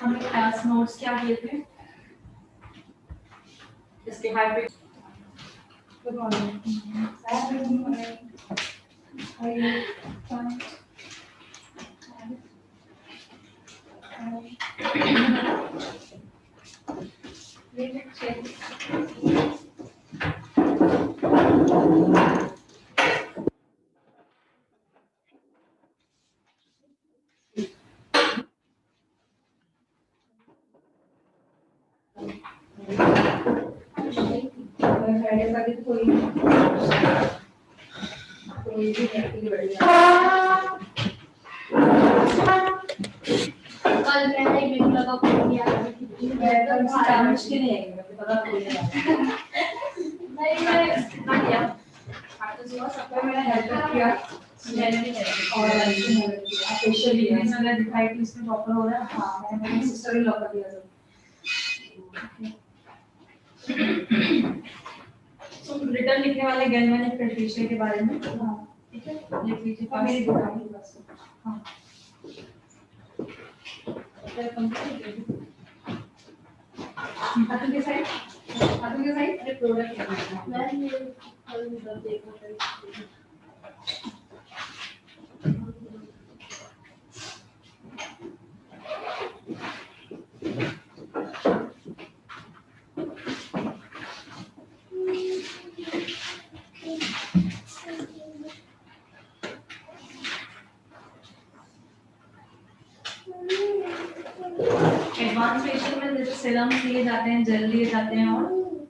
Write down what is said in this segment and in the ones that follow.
हमने class notes क्या किए थे इसके hybrid. Good morning. Good morning. How are you? Fine. Let me check. Friday का भी कोई भी नहीं बढ़िया। कल मैंने एक वीडियो लगा कोई यार मैं तो काम मुश्किल नहीं है मुझे पता नहीं मैं कितना किया आप तो सुबह सबको मैंने हेल्प किया मैंने भी किया और स्पेशल वीकनेस अगर दिखाई कि इसमें प्रॉपर हो रहा है। हाँ मैंने मेरी सिस्टर ही लॉक कर दिया सब। तो रिटर्न लिखने वाले गैल्वेनिक कंडीशन के बारे में हाँ ठीक है लिख लीजिए और मेरी पास। बुराई बस। हाँ तेरा कंप्लीट हाथों के साइड अरे प्रोडक्ट है मैं कल भी देखा एडवांस फेशियल में जैसे सीरम दिए जाते हैं, जेल दिए जाते हैं और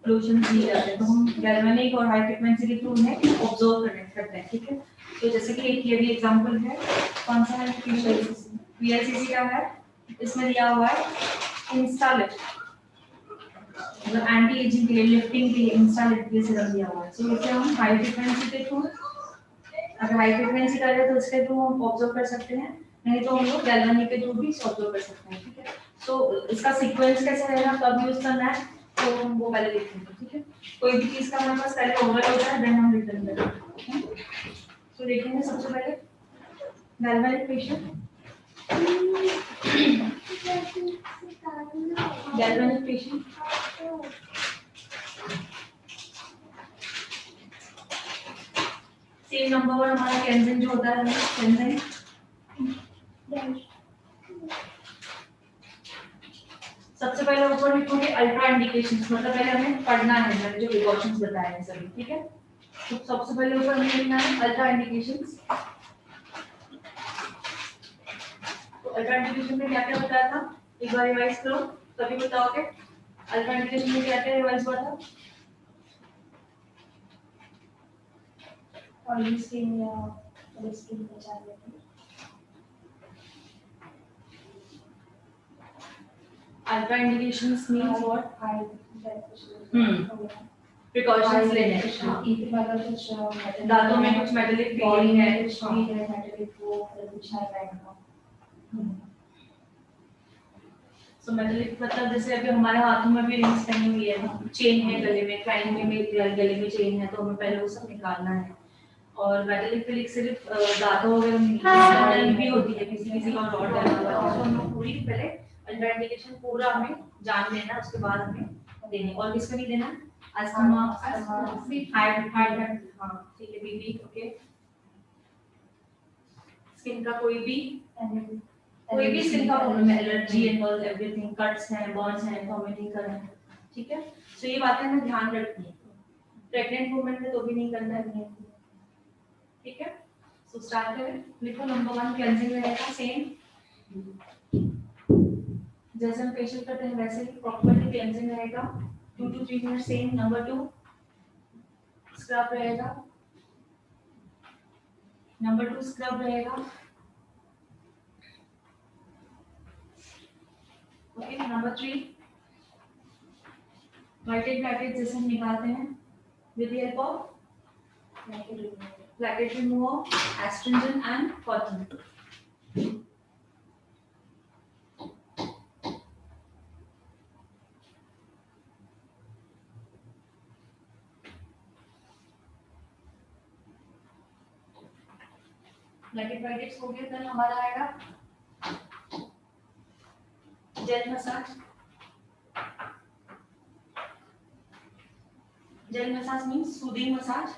लोशन दिए जाते हैं, तो हम गैल्वेनिक और हाई फ्रीक्वेंसी के थ्रू उन्हें ऑब्जर्व करते हैं। ठीक है, तो जैसे कि एक ये भी एग्जांपल है, कौन सा है? वीएलसीसी का है, इसमें दिया हुआ है इंस्टालिट, मतलब एंटी एजिंग के लिए, लिफ्टिंग के लिए इंस्टालिट ये सीरम दिया हुआ है। सो इसे हम हाई फ्रीक्वेंसी के थ्रू, अगर हाई फ्रीक्वेंसी कर रहे हैं तो इसके थ्रू हम ऑब्जर्व कर सकते हैं, नहीं तो हम लोग गैल्वेनिक के थ्रू भी ऑब्जर्व कर सकते हैं। ठीक है, तो इसका सीक्वेंस कैसे रहेगा, कब यूज करना है, तो हम वो पहले लिख लेंगे। ठीक है, कोई भी चीज का हमारे पास पहले ओवरऑल होता है, देन हम रिटर्न करेंगे। तो देखेंगे सबसे पहले galvanic facial. Galvanic facial same number one हमारा केंजिन जो होता है, केंजिन सबसे पहले ऊपर लिखोगे अल्ट्रा इंडिकेशंस, मतलब पहले हमें पढ़ना है, मैंने जो प्रिकॉशंस बताए हैं सभी। ठीक है, तो सबसे पहले ऊपर हमें लिखना है अल्ट्रा इंडिकेशंस। तो अल्ट्रा इंडिकेशन में क्या क्या बताया था, एक बार रिवाइज करो, तभी बताओगे अल्ट्रा इंडिकेशन में क्या क्या रिवाइज हुआ था। ऑयली स्किन या ऑयली स्किन पहचान लेते हैं। Ultra indications means what? High precautions लेने हैं, दांतों में कुछ मेटालिक फीलिंग है, कुछ फील है मेटालिक, वो कुछ है रहेगा। सो मेटालिक मतलब जैसे अभी हमारे हाथों में भी रिंग्स पहनी हुई है, चेन है गले में, क्लाइंट में भी गले में चेन है, तो हमें पहले वो सब निकालना है। और मेटालिक फीलिंग सिर्फ दांतों वगैरह में नहीं भी होती है, किसी किसी का रॉड डला हुआ है, तो हम पूरी पहले अल्ट्रा इंडिकेशन पूरा हमें जान लेना, उसके बाद हमें देने। और किसका नहीं देना? अस्थमा, हार्ट, हाँ ठीक है, बीपी, ओके, स्किन का कोई भी स्किन का प्रॉब्लम है, allergy and all everything, cuts हैं, बर्न्स हैं, तो हमें नहीं करना है। ठीक है, तो ये बातें हमें ध्यान रखनी है। प्रेग्नेंट वुमेन में तो भी नहीं करना है। ठीक है, सो स्टार्ट करें। लिखो नंबर 1 क्लेंजिंग रहेगा सेम, जैसे हम फेशियल करते हैं वैसे ही प्रॉपर्ली क्लेंजिंग रहेगा, 2 to 3 minute same. Number 2 scrub रहेगा, नंबर 2 स्क्रब रहेगा, ओके। नंबर 3 व्हाइटेड ब्लैकेट जैसे हम निकालते हैं with the help of blackhead remover, astringent and cotton. Blackhead white हो गया, देन हमारा आएगा gel massage. Gel massage means soothing massage.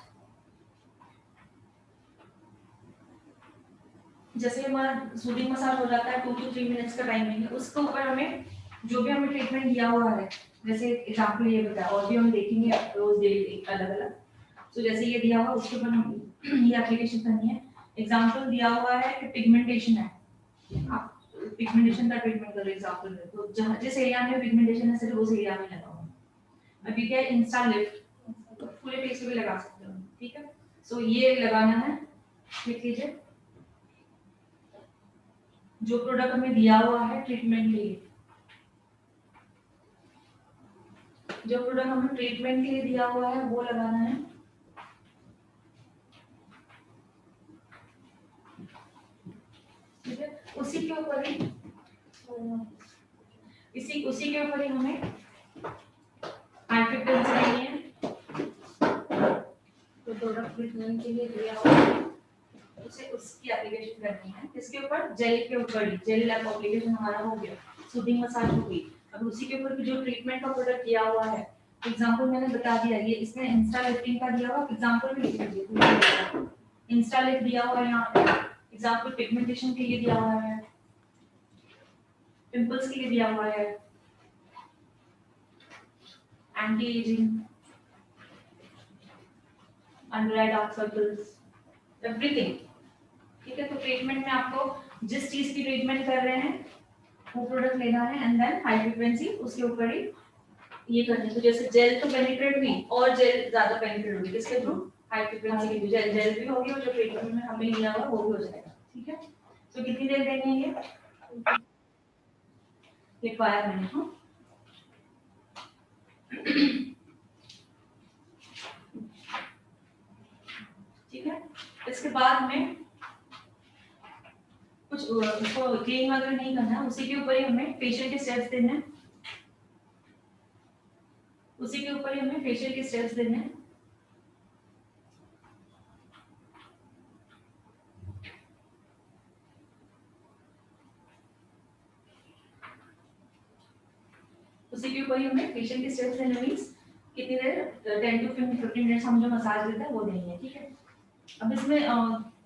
जैसे हमारा सूदिंग मसाज हो जाता है 2 to 3 मिनट्स का टाइमिंग है, उसके ऊपर हमें जो भी हमें ट्रीटमेंट दिया हुआ है, जैसे एग्जांपल ये बताया, और भी हम देखेंगे रोज डेली अलग अलग। तो जैसे ये दिया हुआ उसके ऊपर हम ये एप्लीकेशन करनी है। एग्जांपल दिया हुआ है कि पिगमेंटेशन है, आप पिगमेंटेशन का ट्रीटमेंट करो एग्जांपल में, तो जहाँ जिस एरिया में पिगमेंटेशन है सिर्फ उस एरिया में लगाओ। अभी क्या इंस्टा लिफ्ट पूरे फेस पे भी लगा सकते हो, ठीक है। सो ये लगाना है, लिख लीजिए जो प्रोडक्ट हमें दिया हुआ है ट्रीटमेंट के लिए, जो प्रोडक्ट हमें ट्रीटमेंट के लिए दिया हुआ है वो लगाना है। ठीक है, उसी के ऊपर ही उसी के ऊपर ही हमें हाई फ्रीक्वेंसी लेनी है। तो प्रोडक्ट ट्रीटमेंट के लिए दिया हुआ है उसे उसकी एप्लीकेशन करनी है। इसके ऊपर जेल के ऊपर ही जेल लैब एप्लीकेशन हमारा हो गया, सूदिंग मसाज हो गई। अब उसी के ऊपर जो ट्रीटमेंट का प्रोडक्ट दिया हुआ है, एग्जांपल मैंने बता दिया, ये इसमें इंस्टा लिफ्टिंग का दिया हुआ एग्जांपल भी लिख लीजिए। इंस्टा लिफ्ट दिया हुआ है यहाँ पे, एग्जांपल पिगमेंटेशन के लिए दिया हुआ है, पिंपल्स के लिए दिया हुआ है, anti ageing, under eye dark circles, everything. ठीक है, तो ट्रीटमेंट में आपको जिस चीज की ट्रीटमेंट कर रहे हैं वो प्रोडक्ट लेना है एंड देन हाई फ्रीक्वेंसी उसके ऊपर ही ये करनी है। तो जैसे जेल तो पेनिट्रेट हुई और जेल ज्यादा पेनिट्रेट होगी, किसके थ्रू? हाई फ्रीक्वेंसी की जेल जेल भी होगी और जो ट्रीटमेंट में हमें लिया हुआ वो भी हो जाएगा। ठीक है, तो कितनी देर देनी है ये लिखवाया मैंने। हाँ, ठीक है, इसके बाद में कुछ उसको क्लीन वगैरह नहीं करना है, उसी के ऊपर ही हमें फेशियल के स्टेप्स देने हैं। उसी के ऊपर ही हमें फेशियल के स्टेप्स देने हैं। उसी के ऊपर ही हमें फेशियल के स्टेप्स देने मींस कितनी देर 10 to 15 मिनट्स हम जो मसाज देते हैं वो देनी है। ठीक है, अब इसमें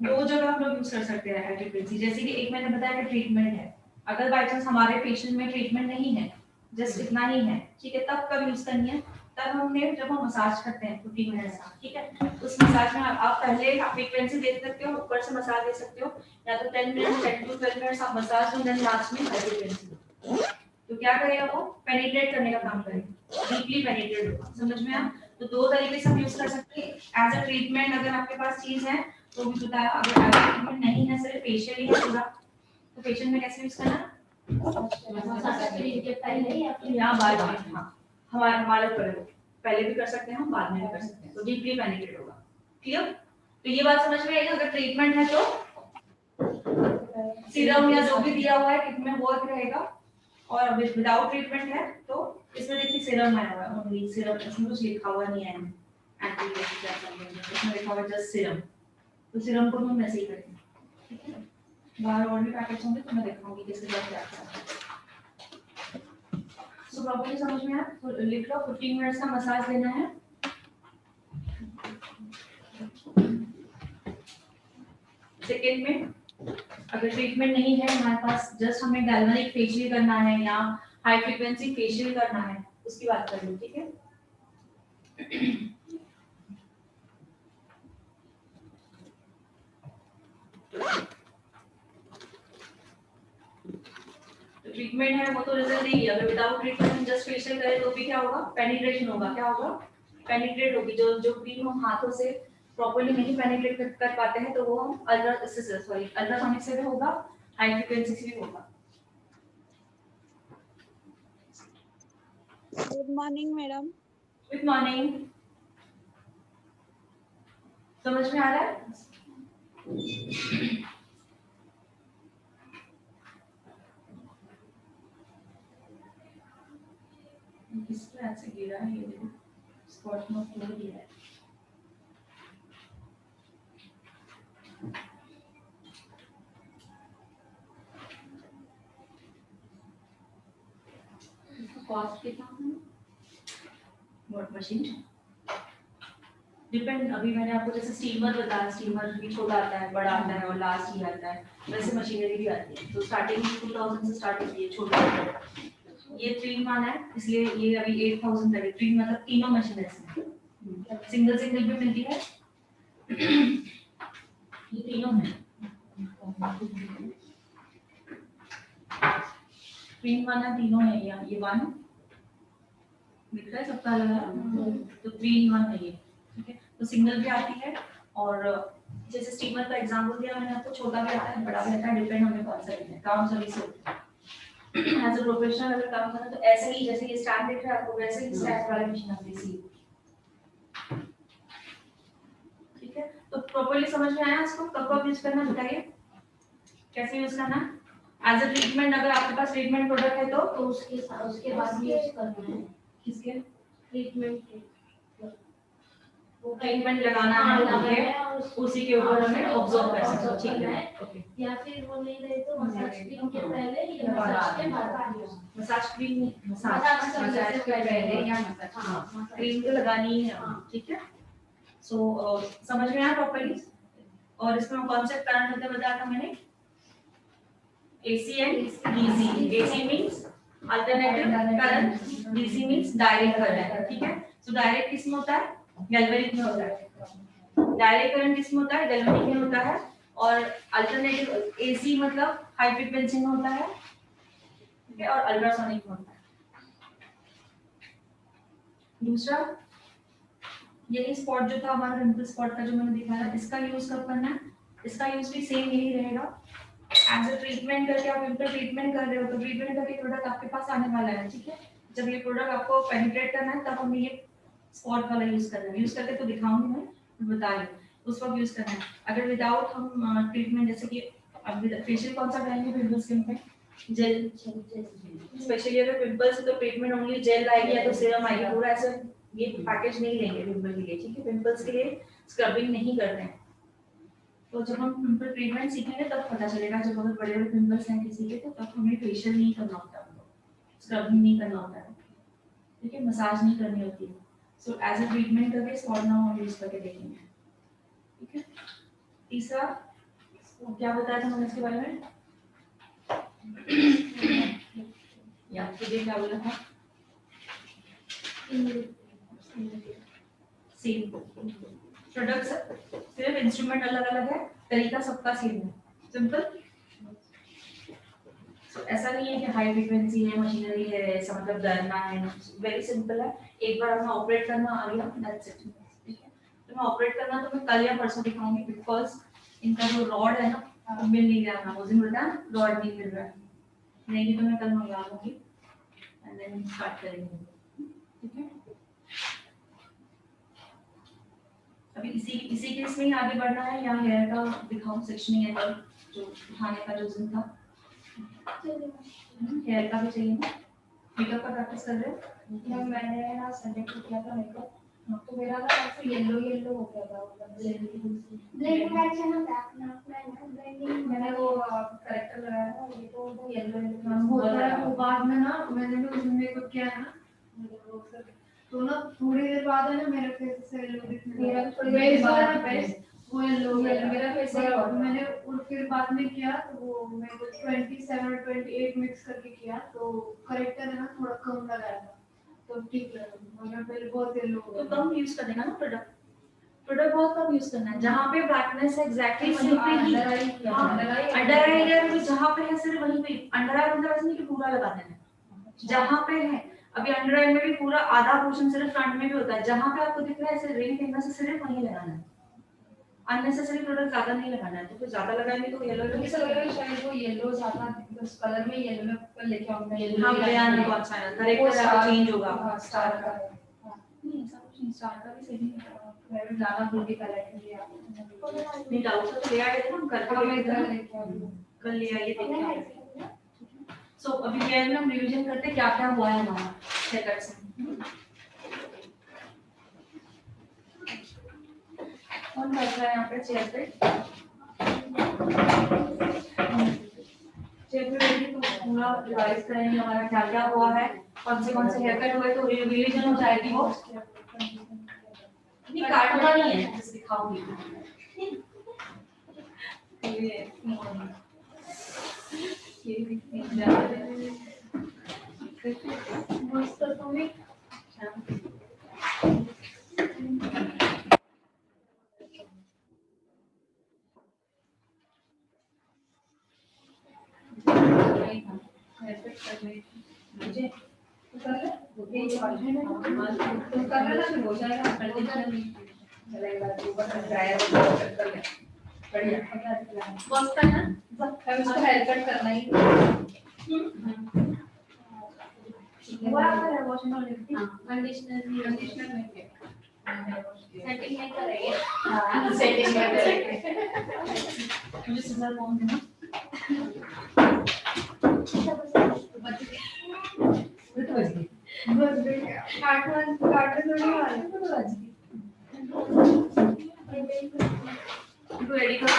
दो जगह हम लोग यूज कर सकते हैं हाई फ्रीक्वेंसी। जैसे कि एक मैंने बताया कि ट्रीटमेंट है, अगर बाय चांस हमारे फेशियल में ट्रीटमेंट नहीं है, जस्ट इतना ही है, ठीक है, तब कब यूज करनी है? तब हमने जब हम मसाज करते हैं 15 मिनट्स का। ठीक है, उस मसाज में आप पहले फ्रीक्वेंसी दे सकते हो, ऊपर से मसाज दे सकते हो, या तो 10 मिनट्स 10 to 12 मिनट्स आप मसाज दो, देन लास्ट में हाई फ्रीक्वेंसी। तो क्या करेगा वो? पेनिट्रेट करने का काम करेगा, डीपली पेनिट्रेट होगा। समझ में आया? तो दो तरीके से हम यूज कर सकते हैं एज अ ट्रीटमेंट। अगर आपके पास चीज है तो भी बताया, अगर एज अ ट्रीटमेंट नहीं है, सिर्फ फेशियल ही है पूरा, तो फेशियल में कैसे यूज करना? या बाद में, हाँ, हमारे ऊपर है, पहले भी कर सकते हैं हम, बाद में भी कर सकते हैं, तो डीपली पेनिट्रेट होगा। क्लियर? तो ये बात समझ में आई? अगर ट्रीटमेंट है तो सीरम या जो भी दिया हुआ है कितने वर्क रहेगा, और विदाउट ट्रीटमेंट है तो इसमें देखिए सीरम आया हुआ है, ओनली सीरम, इसमें कुछ लिखा हुआ नहीं है एंटी इसमें लिखा हुआ है जस्ट सीरम। तो सीरम को हम ऐसे ही करेंगे। ठीक है, बाहर और भी पैकेट्स होंगे तो मैं दिखाऊंगी किसके साथ क्या करना है। सो प्रॉपर्ली समझ में आया? तो लिख लो 15 मिनट्स का मसाज देना है। सेकेंड में अगर ट्रीटमेंट नहीं है हमारे पास, जस्ट हमें गैल्वेनिक फेशियल करना है या हाई फ्रीक्वेंसी फेशियल करना है, उसकी बात कर लो। ठीक है, ट्रीटमेंट है वो तो रिजल्ट देगी। अगर विदाउट ट्रीटमेंट हम जस्ट फेशियल करें तो भी क्या होगा? पेनिट्रेशन होगा। क्या होगा? पेनिट्रेट होगी। जो जो क्रीम हम हाथों से प्रॉपर्ली नहीं पेनिट्रेट कर पाते हैं तो वो हम अल्ट्रासोनिक से भी होगा, हाई फ्रीक्वेंसी से भी होगा। Good morning madam. Good morning. समझ में आ रहा है? किस तरह से गिरा है ये देखो, स्पॉट में फ्लो गिरा है। कॉस्ट कितना है? व्हाट मशीन डिपेंड, अभी मैंने आपको जैसे स्टीमर बताया, स्टीमर भी छोटा आता है, बड़ा आता है और लास्ट ही आता है, वैसे मशीनरी भी आती है। तो स्टार्टिंग 2000 से स्टार्ट होती है, छोटा आता है। ये 3 मान है, इसलिए ये अभी 8000 तक है। 3 मतलब तीनों मशीन है इसमें, सिंगल सिंगल भी मिलती है, ये तीनों है। 3 माना तीनों है, ये 1 दिख रहा है सबका अलग अलग, तो 3 in 1 है ये, ठीक है। तो सिंगल भी आती है, और जैसे स्टीमर का एग्जांपल दिया मैंने आपको, छोटा भी आता है बड़ा भी आता है, डिपेंड हमें कौन सा लेना है, काम सभी से होता है। एज अ प्रोफेशनल अगर काम करना तो ऐसे ही, जैसे ये स्टैंड दिख रहा है आपको, वैसे ही स्टैंड वाली मशीन आती है, ठीक है। तो प्रॉपर्ली समझ में आया इसको, कब कब यूज करना बताइए, कैसे यूज करना। एज अ ट्रीटमेंट, अगर आपके पास ट्रीटमेंट प्रोडक्ट है तो उसके बाद भी यूज करना है किसके ट्रीटमेंट के ट्रीटमेंट लगाना है, ओके, उसी के ऊपर हमें ऑब्जर्व कर सकते हैं, ठीक है, ओके। या फिर वो नहीं रहे तो मसाज क्रीम के पहले या मसाज के बाद मसाज क्रीम, मसाज मसाज के पहले या मसाज? हाँ क्रीम तो लगानी ही है, ठीक है। सो समझ में आया प्रॉपर्ली। और इसमें कौन से करंट होते हैं बताया था मैंने, AC and DC। AC means alternative current, DC means direct current, ठीक है। सो डायरेक्ट किसमें होता है, गैल्वेनिक में होता है। डायरेक्ट करंट किसमें होता है, गैल्वेनिक में होता है। और अल्टरनेटिव AC मतलब हाई फ्रीक्वेंसी में होता है, ठीक है, और अल्ट्रासोनिक में होता है। दूसरा, यही स्पॉट जो था हमारा पिंपल स्पॉट का जो मैंने दिखाया, इसका यूज कब करना है, इसका यूज भी सेम यही रहेगा। एज अ ट्रीटमेंट करके आप पिंपल ट्रीटमेंट कर रहे हो, तो ट्रीटमेंट करके प्रोडक्ट आपके पास आने वाला है, ठीक है। जब ये प्रोडक्ट आपको पेनिट्रेट करना है तब हमें ये स्पॉट वाला यूज करना है। यूज करके तो दिखाऊंगी मैं, बता रही हूँ उस वक्त यूज करना है। अगर विदाउट हम ट्रीटमेंट, जैसे कि अब फेशियल कौन सा करेंगे पिंपल स्किन पे, जेल, स्पेशली अगर पिंपल्स है तो ट्रीटमेंट ओनली जेल आएगी या तो सीरम आएगी, पूरा ऐसा ये पैकेज नहीं लेंगे पिंपल के लिए, ठीक है। पिंपल्स के लिए स्क्रबिंग नहीं करते हैं। तो जब हम पिंपल ट्रीटमेंट सीखेंगे तब पता चलेगा, जब अगर बड़े बड़े पिंपल्स हैं किसी के, तो तब हमें फेशियल नहीं करना होता है, स्क्रबिंग नहीं करना होता है, ठीक है, मसाज नहीं करनी होती है। सो एज अ ट्रीटमेंट करके स्पॉट नाउ हम यूज करके देखेंगे, ठीक है। तीसरा क्या बताया था मैंने इसके बारे में, या तुझे क्या बोला था, सेम प्रोडक्ट्स, सिर्फ इंस्ट्रूमेंट अलग अलग है, तरीका सबका सेम है, सिंपल। ऐसा नहीं है कि हाई फ्रीक्वेंसी है, मशीनरी है, ऐसा मतलब डरना है, वेरी सिंपल है। एक बार हमें ऑपरेट करना आ गया, दैट्स इट, ठीक है। तो मैं ऑपरेट करना तो मैं कल या परसों दिखाऊंगी, बिकॉज इनका जो रॉड है ना वो मिल नहीं रहा था, उस दिन बताया रॉड नहीं मिल रहा है, नहीं तो मैं कल मंगा लूंगी एंड देन स्टार्ट करेंगे, ठीक है। अभी इसी केस में ही आगे बढ़ना है, या हेयर का दिखाऊं सेक्शनिंग है कल, जो उठाने का जो दिन था, हेयर का भी चाहिए ना। मेकअप का प्रैक्टिस कर रहे हो, मैम मैंने ना संडे को किया था मेकअप, तो मेरा ना ऐसे येलो येलो हो गया था, ब्लैक ब्लैक है ना ब्लैक मैंने वो करेक्टर लगाया था, ये तो येलो येलो होता है। वो बाद में ना मैंने भी उसमें मेकअप किया ना, तो ना थोड़ी देर बाद है ना मेरे फेस से येलो दिखने मेरा लगा, थोड़ी थोड़ी देर देर बाद बाद वो येलो मेरा फेस से हुआ था। मैंने और फिर बाद में किया तो वो मैं 27 और 28 मिक्स करके किया, तो करेक्टर है ना थोड़ा कम लगाया था, तो ठीक लगा, वरना पहले बहुत येलो हो तो गया। कम यूज कर देना ना प्रोडक्ट बहुत कम यूज करना है, जहाँ पे ब्लैकनेस है एग्जैक्टली वहीं पे ही, अंडर आई एरिया में जहाँ पे है सिर्फ वहीं पे, अंडर आई मतलब ऐसा नहीं कि पूरा लगा देना है, जहाँ पे है। अभी अंडर आई में भी पूरा आधा पोर्शन सिर्फ फ्रंट में भी होता है, जहाँ पे आपको दिख रहा है ऐसे रिंग फिंगर से सिर्फ वहीं लगाना है, अननेसेसरी प्रोडक्ट ज्यादा नहीं लगाना है। तो फिर ज्यादा लगाएंगे तो येलो मुझे ऐसा लग रहा है शायद वो येलो ज्यादा उस कलर में येलो में ऊपर लेके आऊंगा, हाँ बयान कौन सा है, करेक्टर आपका चेंज होगा, स्टार का नहीं ऐसा कुछ नहीं, स्टार का भी सही है, मैं भी ज्यादा ब्यूटी कलर के लिए नहीं डाउट तो ले आए थे ना हम करके हाँ मैं लेके इधर ना, लेके आऊंगी। कल ले आइए देखते हैं। सो अभी हेयर में हम रिवीजन करते हैं क्या क्या हुआ है हमारा हेयर कट से। कौन बैठ रहा है यहाँ पे चेयर पे, चेयर पे बैठ के तो पूरा रिवाइज करेंगे हमारा क्या क्या हुआ है, कौन से हेयर कट हुए तो रिवीजन हो जाएगी वो। नहीं काटना नहीं है, बस दिखाऊंगी। ये मस्त तुम्ही मुझे कर ले तुम कर लेना, फिर हो जाएगा। चलेगा ऊपर ड्रायर कर ले, बढ़िया मस्त है ना। अब इसको हेयर कट करना ही हुआ है वॉशिंग ऑलरेडी। हां कंडीशनर नहीं किया, सेटिंग नहीं करेंगे। हाँ सेटिंग में करेंगे। मुझे सिजर कौन देना बस बेटा काटने थोड़ी वाले तो रेडी कर।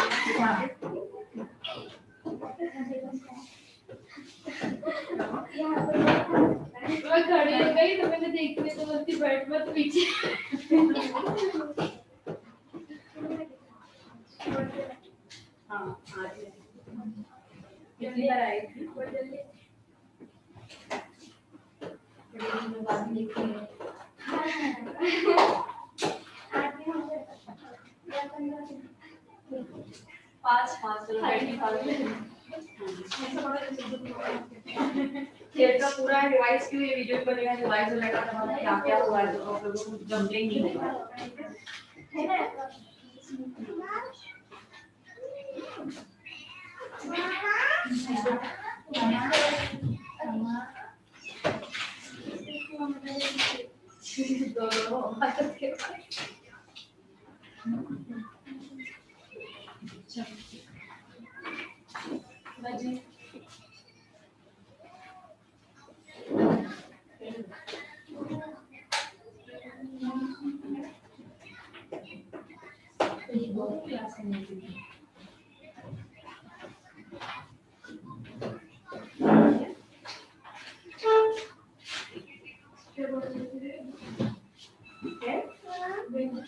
मैं खड़ी हो गई तो मैंने देखने तो बोलती बैठ मत पीछे। हाँ आज कितनी बार आई थी बात देखी है। पाँच चलो थिएटर का पूरा डिवाइस क्यों ये वीडियो बनेगा, डिवाइस बनेगा तो क्या क्या हुआ है तो आप लोगों को जंपलिंग नहीं होगा।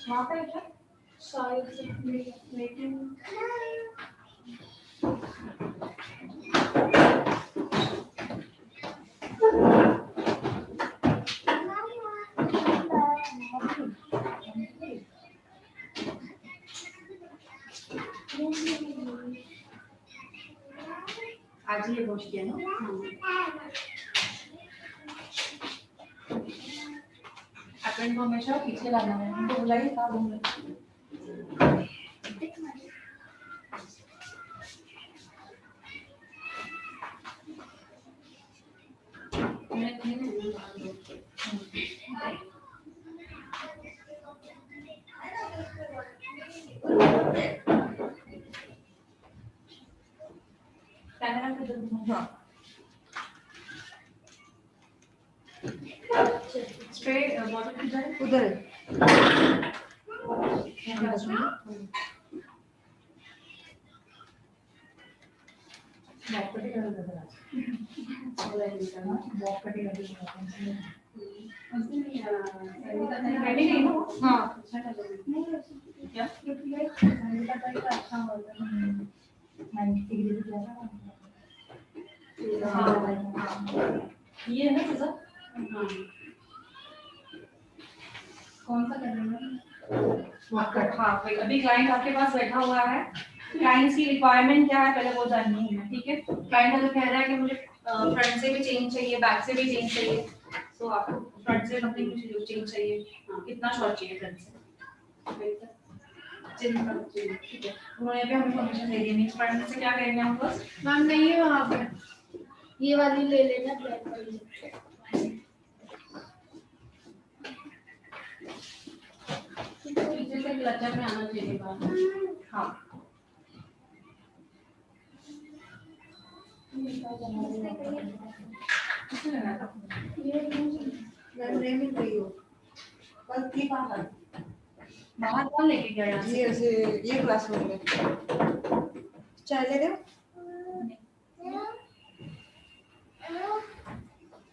वहाँ पे क्या शायद से मीटिंग आज ये वॉश किया ना। अपन को हमेशा पीछे लाना है, उनको बुलाइए कहाँ घूम रहे। कैमरा पे हाँ स्ट्रेट बॉटल किधर है, उधर है। ये है ना सर। कौन सा करेंगे? हाँ अभी क्लाइंट आपके पास बैठा हुआ है, क्लाइंट्स की रिक्वायरमेंट क्या है पहले वो जाननी है, ठीक है। क्लाइंट अगर कह रहा है कि मुझे फ्रंट से भी चेंज चाहिए, बैक से भी चेंज चाहिए, तो आपको फ्रंट से समथिंग कुछ चेंज चाहिए, कितना शॉर्ट चाहिए फ्रंट से चेंज करना चाहिए, ठीक है। उन्होंने भी हमें परमिशन दे दी नहीं, फ्रंट से क्या करेंगे हम बस मैम नहीं है वहाँ पे। ये वाली ले लेना ब्लैक वाली। पीछे से क्लचर में आना चाहिए बाहर। हाँ मैम नहीं मिल रही हो, कल थी बाहर। बाहर कौन लेके गया यहाँ जी से? ऐसे ये क्लासरूम में चाय ले रहे हो?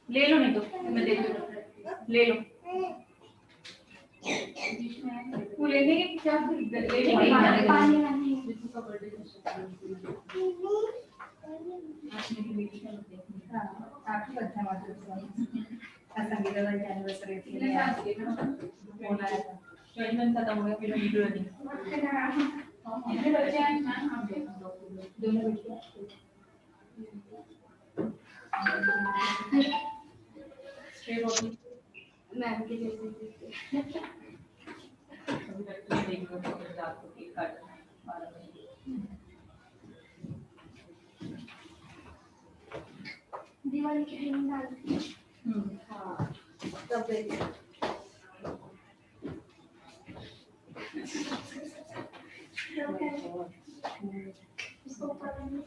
ले लो, नहीं तो मैं देती हूँ, ले लो। वो लेने के क्या लेने के पानी वानी आपकी बच्चा संगीता की एनिवर्सरी थी, फोन आया था, 20 मिनट खत्म हो गया, फिर वीडियो नहीं। कितने बच्चे हैं मैम? दोनों बच्चे। स्ट्रेट होगी मैम की जैसे अभी तक तो देखो तो रात को केक काटना है 12 बजे। दिवाली की फिल्म डाल हाँ तब देखते इसको पता नहीं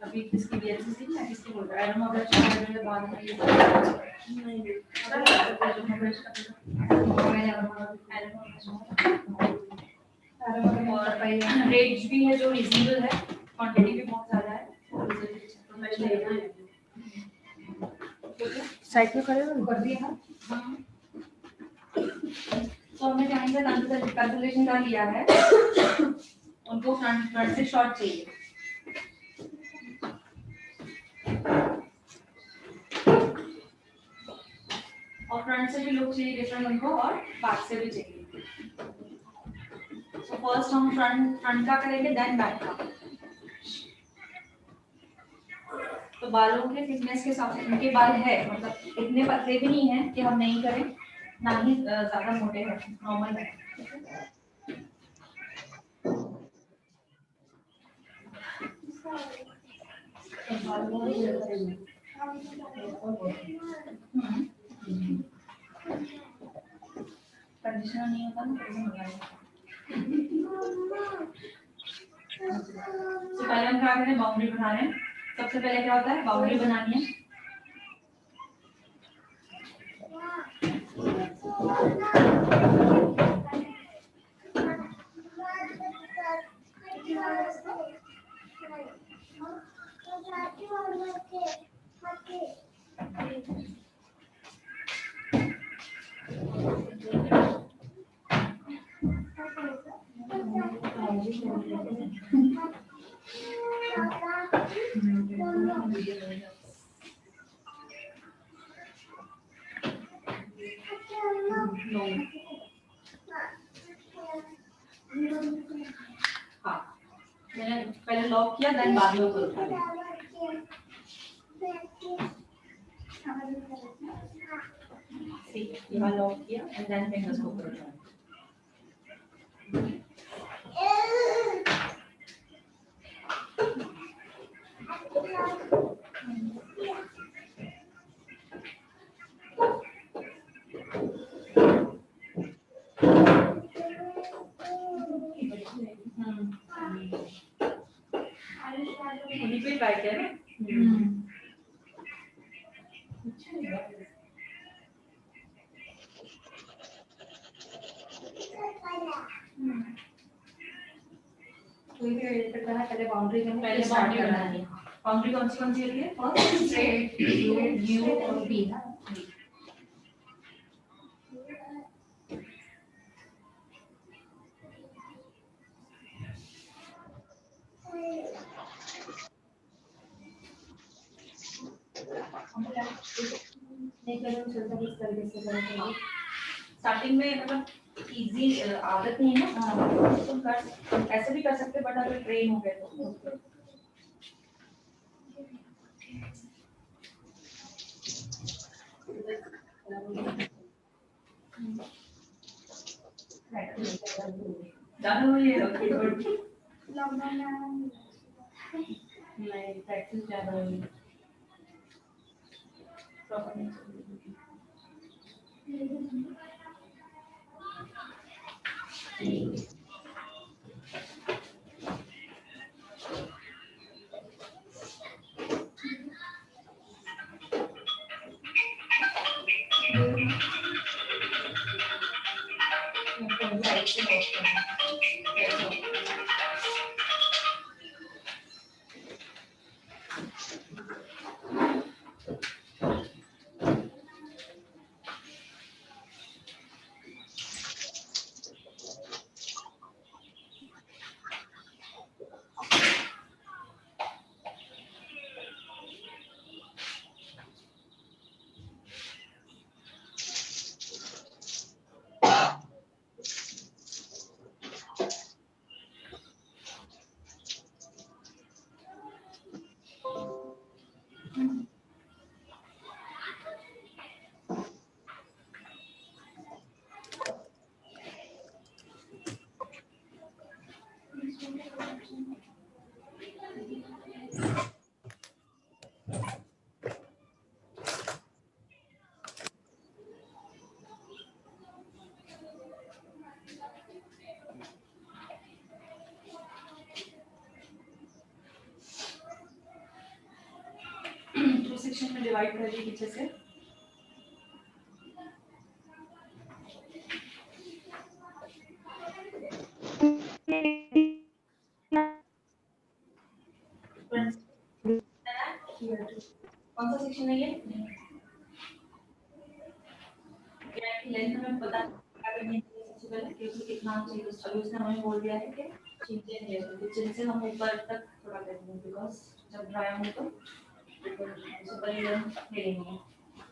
अभी किसकी DLCC या किसकी बोल रहा है? I don't know अगर चाहे बाद में ये और रेट भी है जो रीजनेबल है, क्वांटिटी भी बहुत ज्यादा है, साइड में खड़े हो कर दिया है। तो हमने कहीं का कैलकुलेशन का लिया है, उनको फ्रंट से शॉर्ट चाहिए, और फ्रंट से भी लुक चाहिए डिफरेंट उनको, और बैक से भी चाहिए। तो फर्स्ट हम फ्रंट का करेंगे, देन बैक का। तो बालों के थिकनेस के हिसाब से इनके बाल है, मतलब इतने पतले भी नहीं है कि हम नहीं करें, ना ही ज्यादा मोटे हैं, नॉर्मल है। कंडीशनर नहीं होता ना, कैसे लगाएंगे? तो पहले हम क्या करें, बाउंड्री बना रहे हैं। सबसे पहले क्या होता है, बाउंड्री बनानी है। हाँ, मैंने पहले लॉक किया, देन बाद में ऊपर उठा लिया। यहाँ लॉक किया एंड देन फिंगर्स को ऊपर उठाया। उन्हीं पे ट्राई किया ना। कोई भी एडिट करना है पहले बाउंड्री पहले बाउंड्री बनानी है। बाउंड्री कौन सी होती है? फर्स्ट स्ट्रेट, यू और बी। स्टार्टिंग में मतलब इजी आदत नहीं है ना, तुम कर ऐसे भी कर सकते, बट अगर ट्रेन हो गए तो ज्यादा हुई है ओके गुड लॉकडाउन में नहीं प्रैक्टिस ज्यादा हुई प्रॉपर नहीं साइड से वॉश करना टू सेक्शन में डिवाइड कर दिए पीछे से कौन सा सेक्शन है ये लेंथ हमें पता करनी है सबसे पहले क्योंकि कितना चाहिए अभी उसने हमें बोल दिया है कि चीजें है तो जिनसे हम ऊपर तक थोड़ा करेंगे बिकॉज जब ड्राई होंगे तो ऊपर लेंथ लेनी है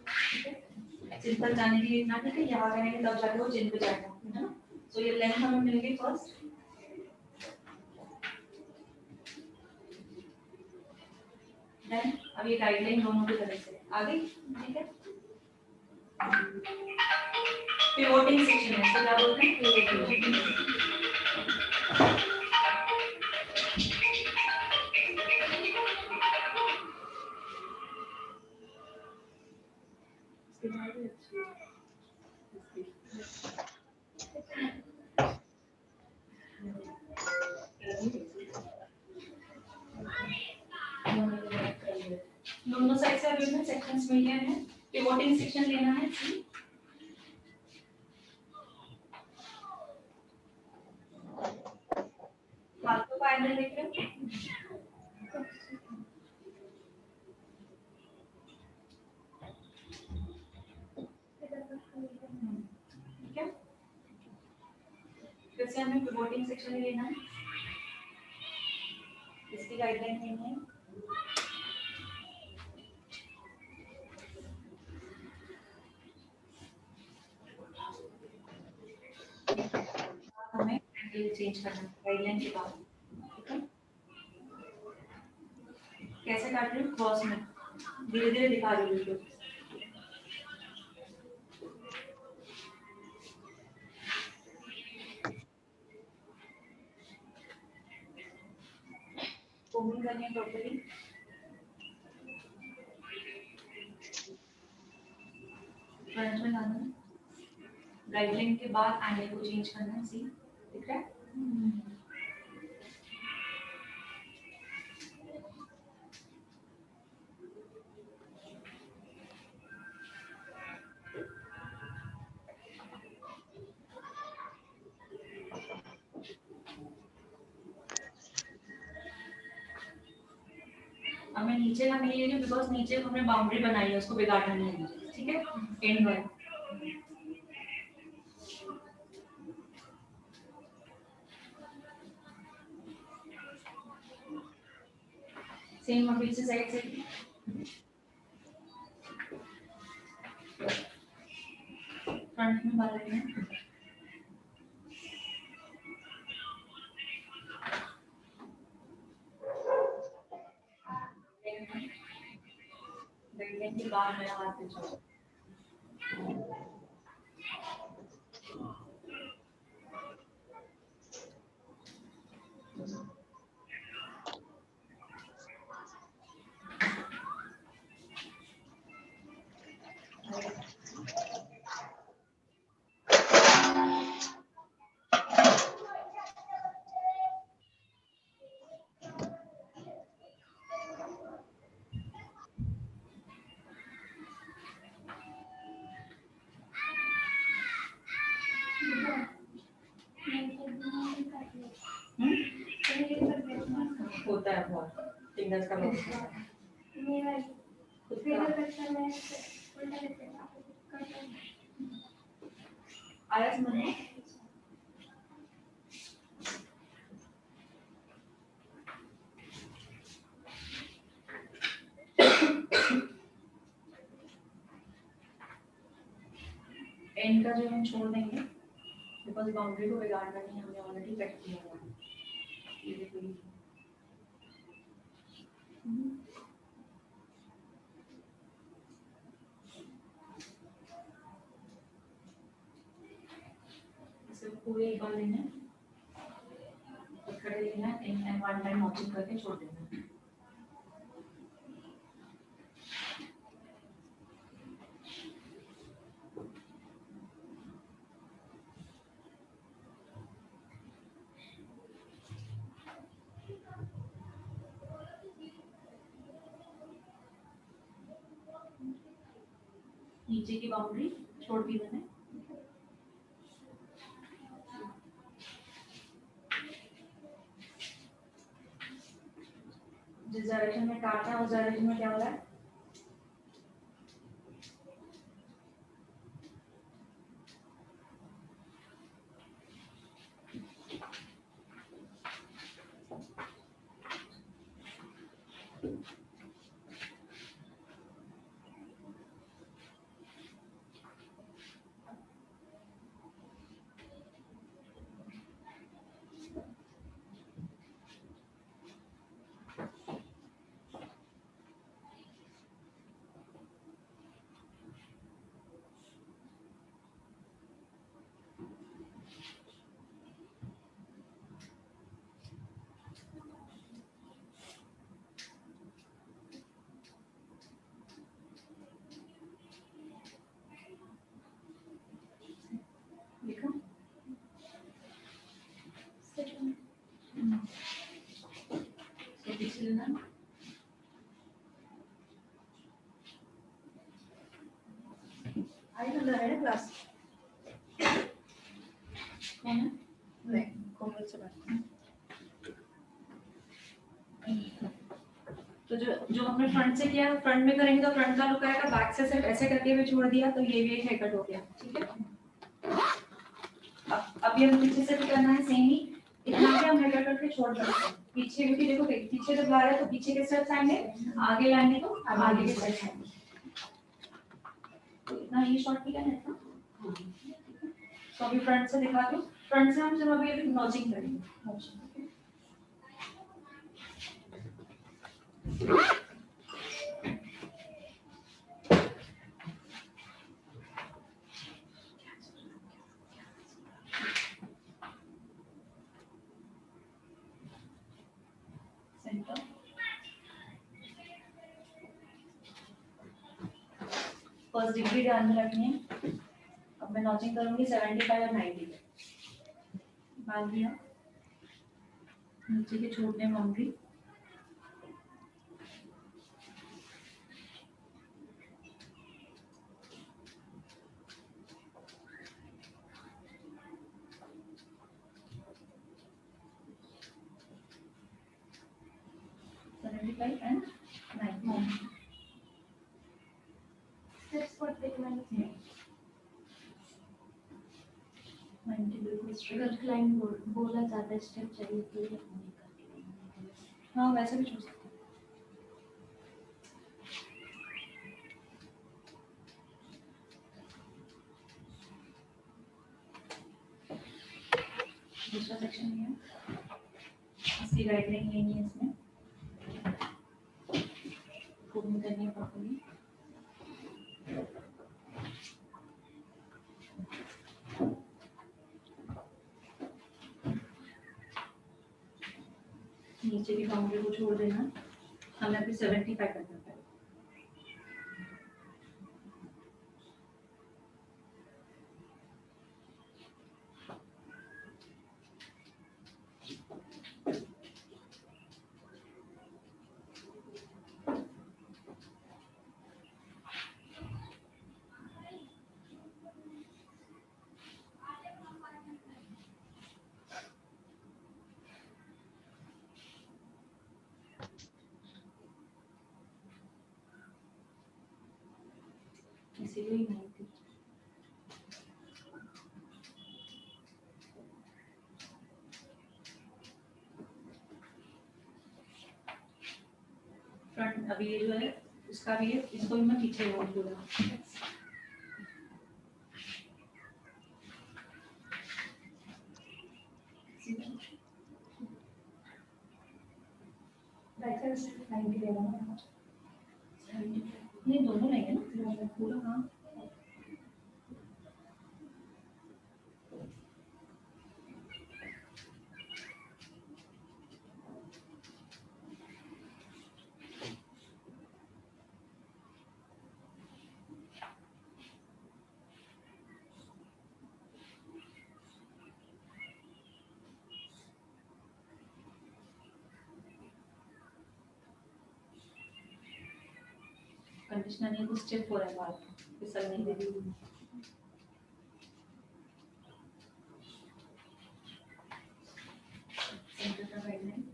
ठीक है जिन पर जाने के लिए इतना ठीक है यहाँ करेंगे तब जाके वो जिन पे जाएगा है ना सो ये लेंथ हमें मिल गई फर्स्ट देन अब ये गाइडलाइन दोनों की तरफ से आगे ठीक है पिवोटिंग सेक्शन है तो क्या बोलते हैं पिवोटिंग दोनों साइड से अभी हमें सेक्शंस मिल गए हैं पिवोटिंग सेक्शन लेना है हाथों का एंगल देख रहे हो ठीक है फिर से हमें पिवोटिंग सेक्शन लेना है इसकी गाइडलाइन नहीं है हमें एंगल चेंज करना है गाइडलाइन के बाद ठीक है कैसे काट रही हूँ क्रॉस में धीरे धीरे दिखा रही हूँ वीडियो कोमिंग करनी है टोटली फ्रंट में लाना है गाइडलाइन के बाद एंगल को चेंज करना है सी दिख रहा है हमें नीचे का नहीं लेंगे बिकॉज नीचे हमने बाउंड्री बनाई है उसको बिगाड़ना नहीं है ठीक है एंड वन सेम अभी से साइड से फ्रंट में बाल रखना है गाइडलाइन के बाद मेरा हाथ पे छोड़ो होता है बहुत, फिंगर्स का लॉस होता है मेरा खुद फिगर का। सेक्शन में उल्टा करते हैं आप करते हैं। आया समझ में? एंड का जो हम छोड़ देंगे बिकॉज बाउंड्री को बिगाड़ना नहीं, हमने ऑलरेडी कट किया हुआ है। ये देखो ये। इसे पूरे एक बार लेना है, खड़े लेना है, एंड वन टाइम नॉचिंग करके छोड़ देना है। नीचे की बाउंड्री छोड़ दी मैंने। जिस डायरेक्शन में काटना है उस डायरेक्शन में क्या हो रहा है? देखो तो पीछे लेना। आई नंबर है ना क्लास कौन है? नहीं कोमल से बात तो जो हमने फ्रंट से किया, फ्रंट में करेंगे तो फ्रंट का लुक आएगा, बैक से सिर्फ ऐसे करके भी छोड़ दिया तो ये भी एक हेयर कट हो गया। ठीक है, अब ये हम पीछे से भी करना है सेम ही, इतना भी हम हेयर कट करके छोड़ देते हैं। पीछे क्योंकि देखो पीछे जब ला रहे हैं तो पीछे के स्टेप्स आएंगे, आगे लाएंगे तो आगे के स्टेप्स आएंगे। तो इतना ये शॉर्ट किया है ना। तो अभी फ्रंट से दिखाती हूँ, फ्रंट से हम सिर्फ अभी नॉचिंग करेंगे, नॉचिंग। सेंटर फर्स्ट डिग्री ध्यान में रखनी है। अब मैं नॉचिंग करूंगी 75 और 90 पे। बांध दिया, नीचे के छोड़ने बाउंड्री, एंड 90। स्टेप्स पर देखना है। 90 बिल्कुल स्ट्रेट। अगर क्लाइंट बोला ज्यादा स्टेप चाहिए तो ये नहीं करके। हाँ वैसे भी छोड़ सकते हैं। दूसरा सेक्शन ये है, इसकी गाइडलाइन लेनी है, इसमें कोडिंग करनी है प्रॉपर्ली। नीचे की बाउंड्री को छोड़ देना, हमें अभी 75 करना है। इसीलिए ही नहीं थी। फ्रंट अभी ये जो है इसका भी है, इसको भी मैं पीछे रोक दूंगा। नहीं दोनों नहीं है ना पूरा, हाँ कंडीशनर नहीं तो स्टिफ हो रहा है बाल, फिसल नहीं दे रही। सेंटर का गाइडलाइन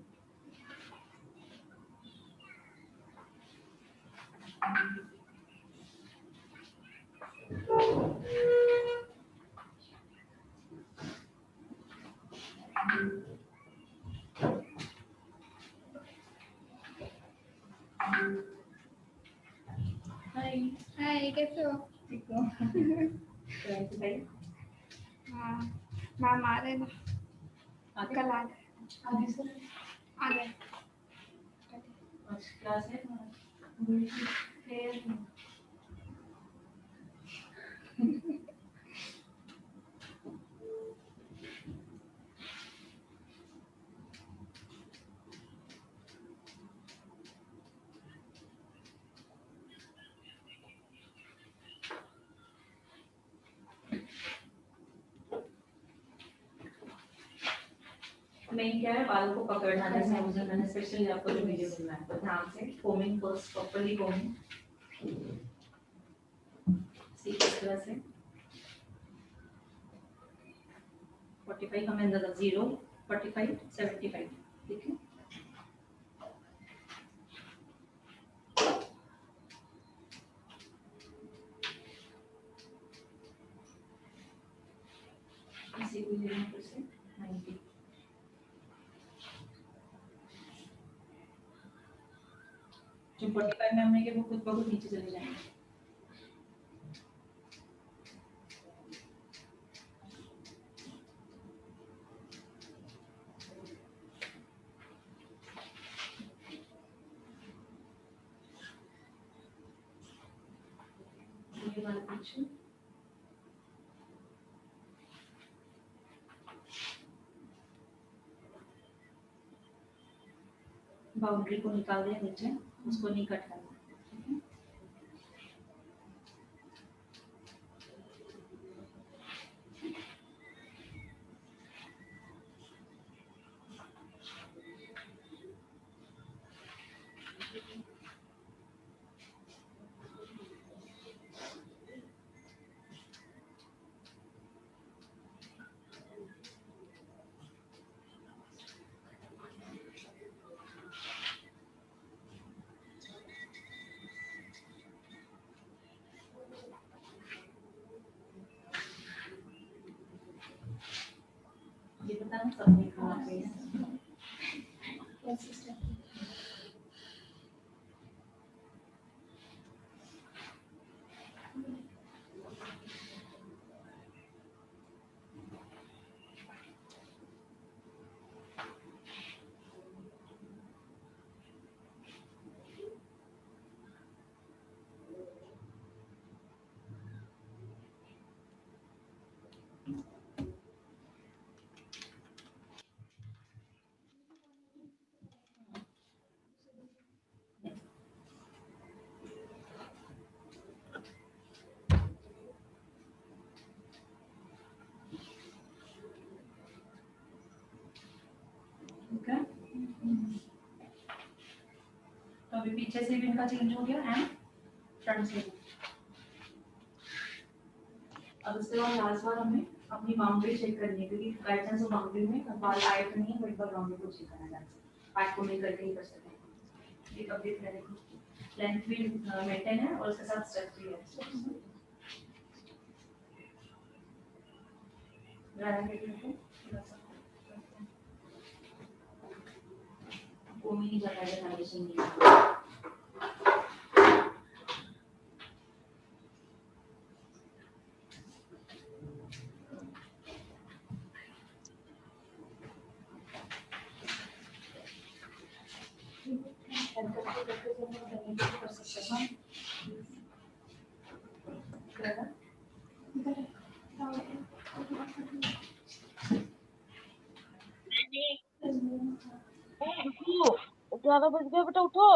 हाय हाय, कैसे हो? ठीक हो? तो भाई हाँ, मैम आ रहे ना, आगे कल आ गए। आगे सर आ गए। आज क्लास है मेन क्या है, बालों को पकड़ना, जैसे मुझे मैंने स्पेशली आपको जो वीडियो बनाया है तो ध्यान से कोमिंग फर्स्ट प्रॉपर्ली कोमिंग इस तरह से 45 हमें अंदर 0 45 75 ठीक है। इसी को लेना फिर से 90 जो 45 में हमने कि वो खुद ब खुद नीचे चले जाएंगे। ये वाला पीछे बाउंड्री को निकाल दिया नीचे, उसको नहीं कट करना ठीक है। ये बताना सबने खाना पे ठीक है। तो अभी पीछे से भी इनका चेंज हो गया एंड फ्रंट से। अब इसके बाद लास्ट बार हमें अपनी बाउंड्री चेक करनी है, क्योंकि गाइडेंस ऑफ बाउंड्री में बाल आए तो नहीं है, बट बार बाउंड्री को चेक करना है। पार्ट को नहीं करके ही कर सकते हैं। ये अपडेट करेंगे, लेंथ भी मेंटेन है और उसके साथ स्ट्रेच भी है। वो नहीं जाता है कंडीशन नहीं। उठो 11 बज गया बेटा उठो।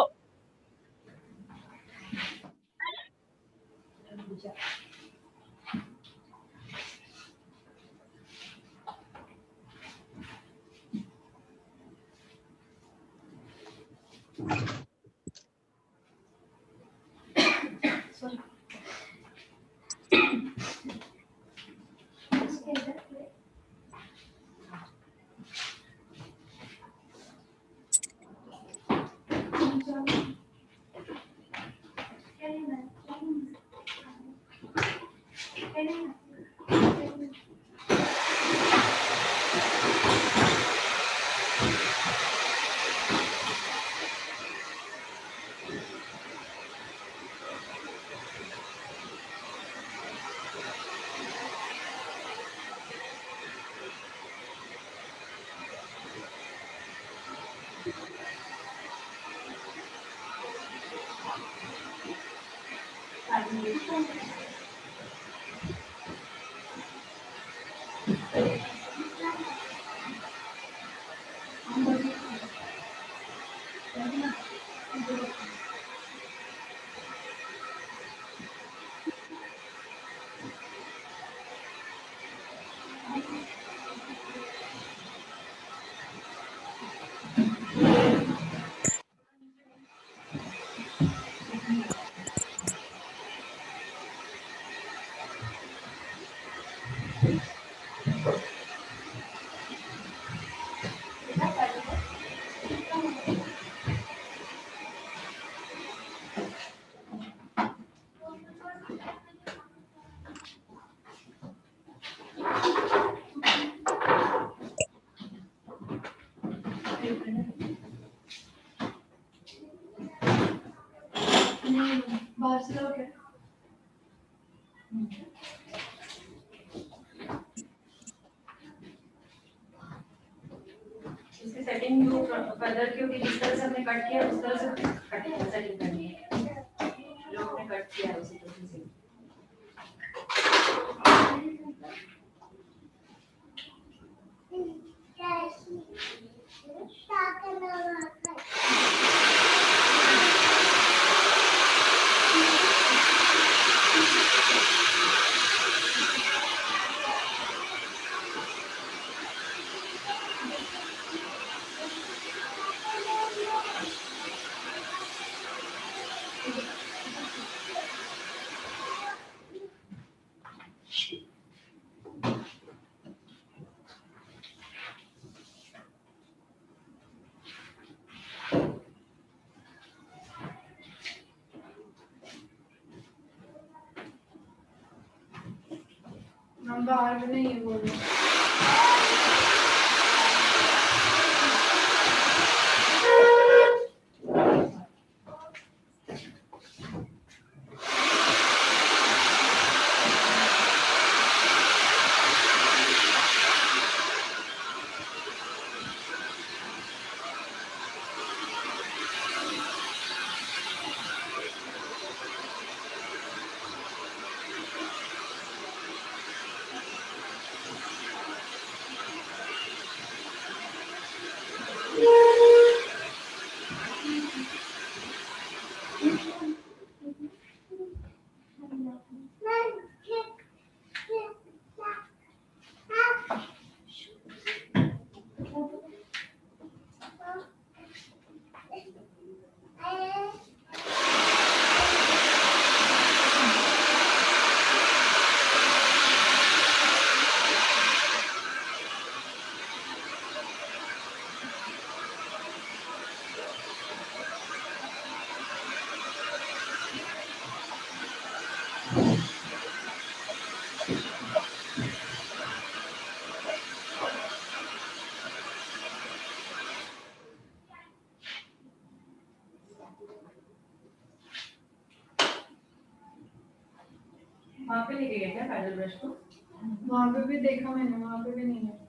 बाहर से लोग हैं। इसकी सेटिंग जो फर्दर क्योंकि जिस तरह से हमने कट किया उस तरह से कटिंग सेटिंग करनी है जो हमने कट किया है उसी तरह से। हम बाहर भी नहीं बोल रहे। वहाँ पे लेके गए क्या पैडल ब्रश को? वहाँ पे भी देखा मैंने, वहाँ पे भी नहीं है।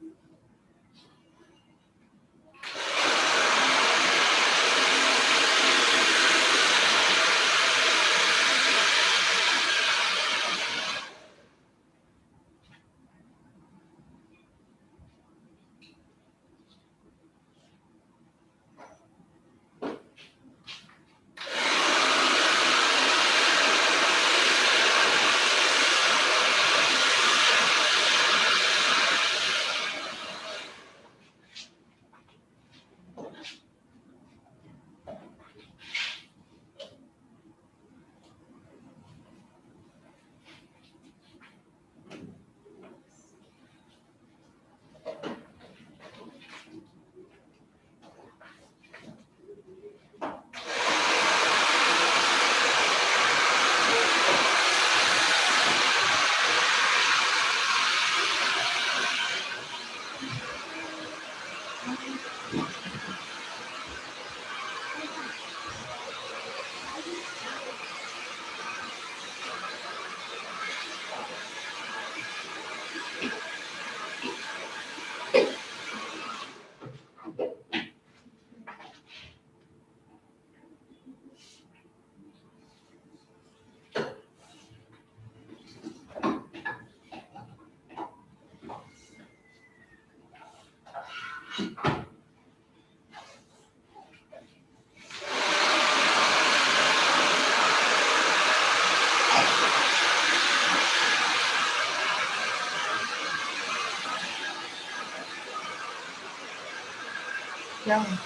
क्या है?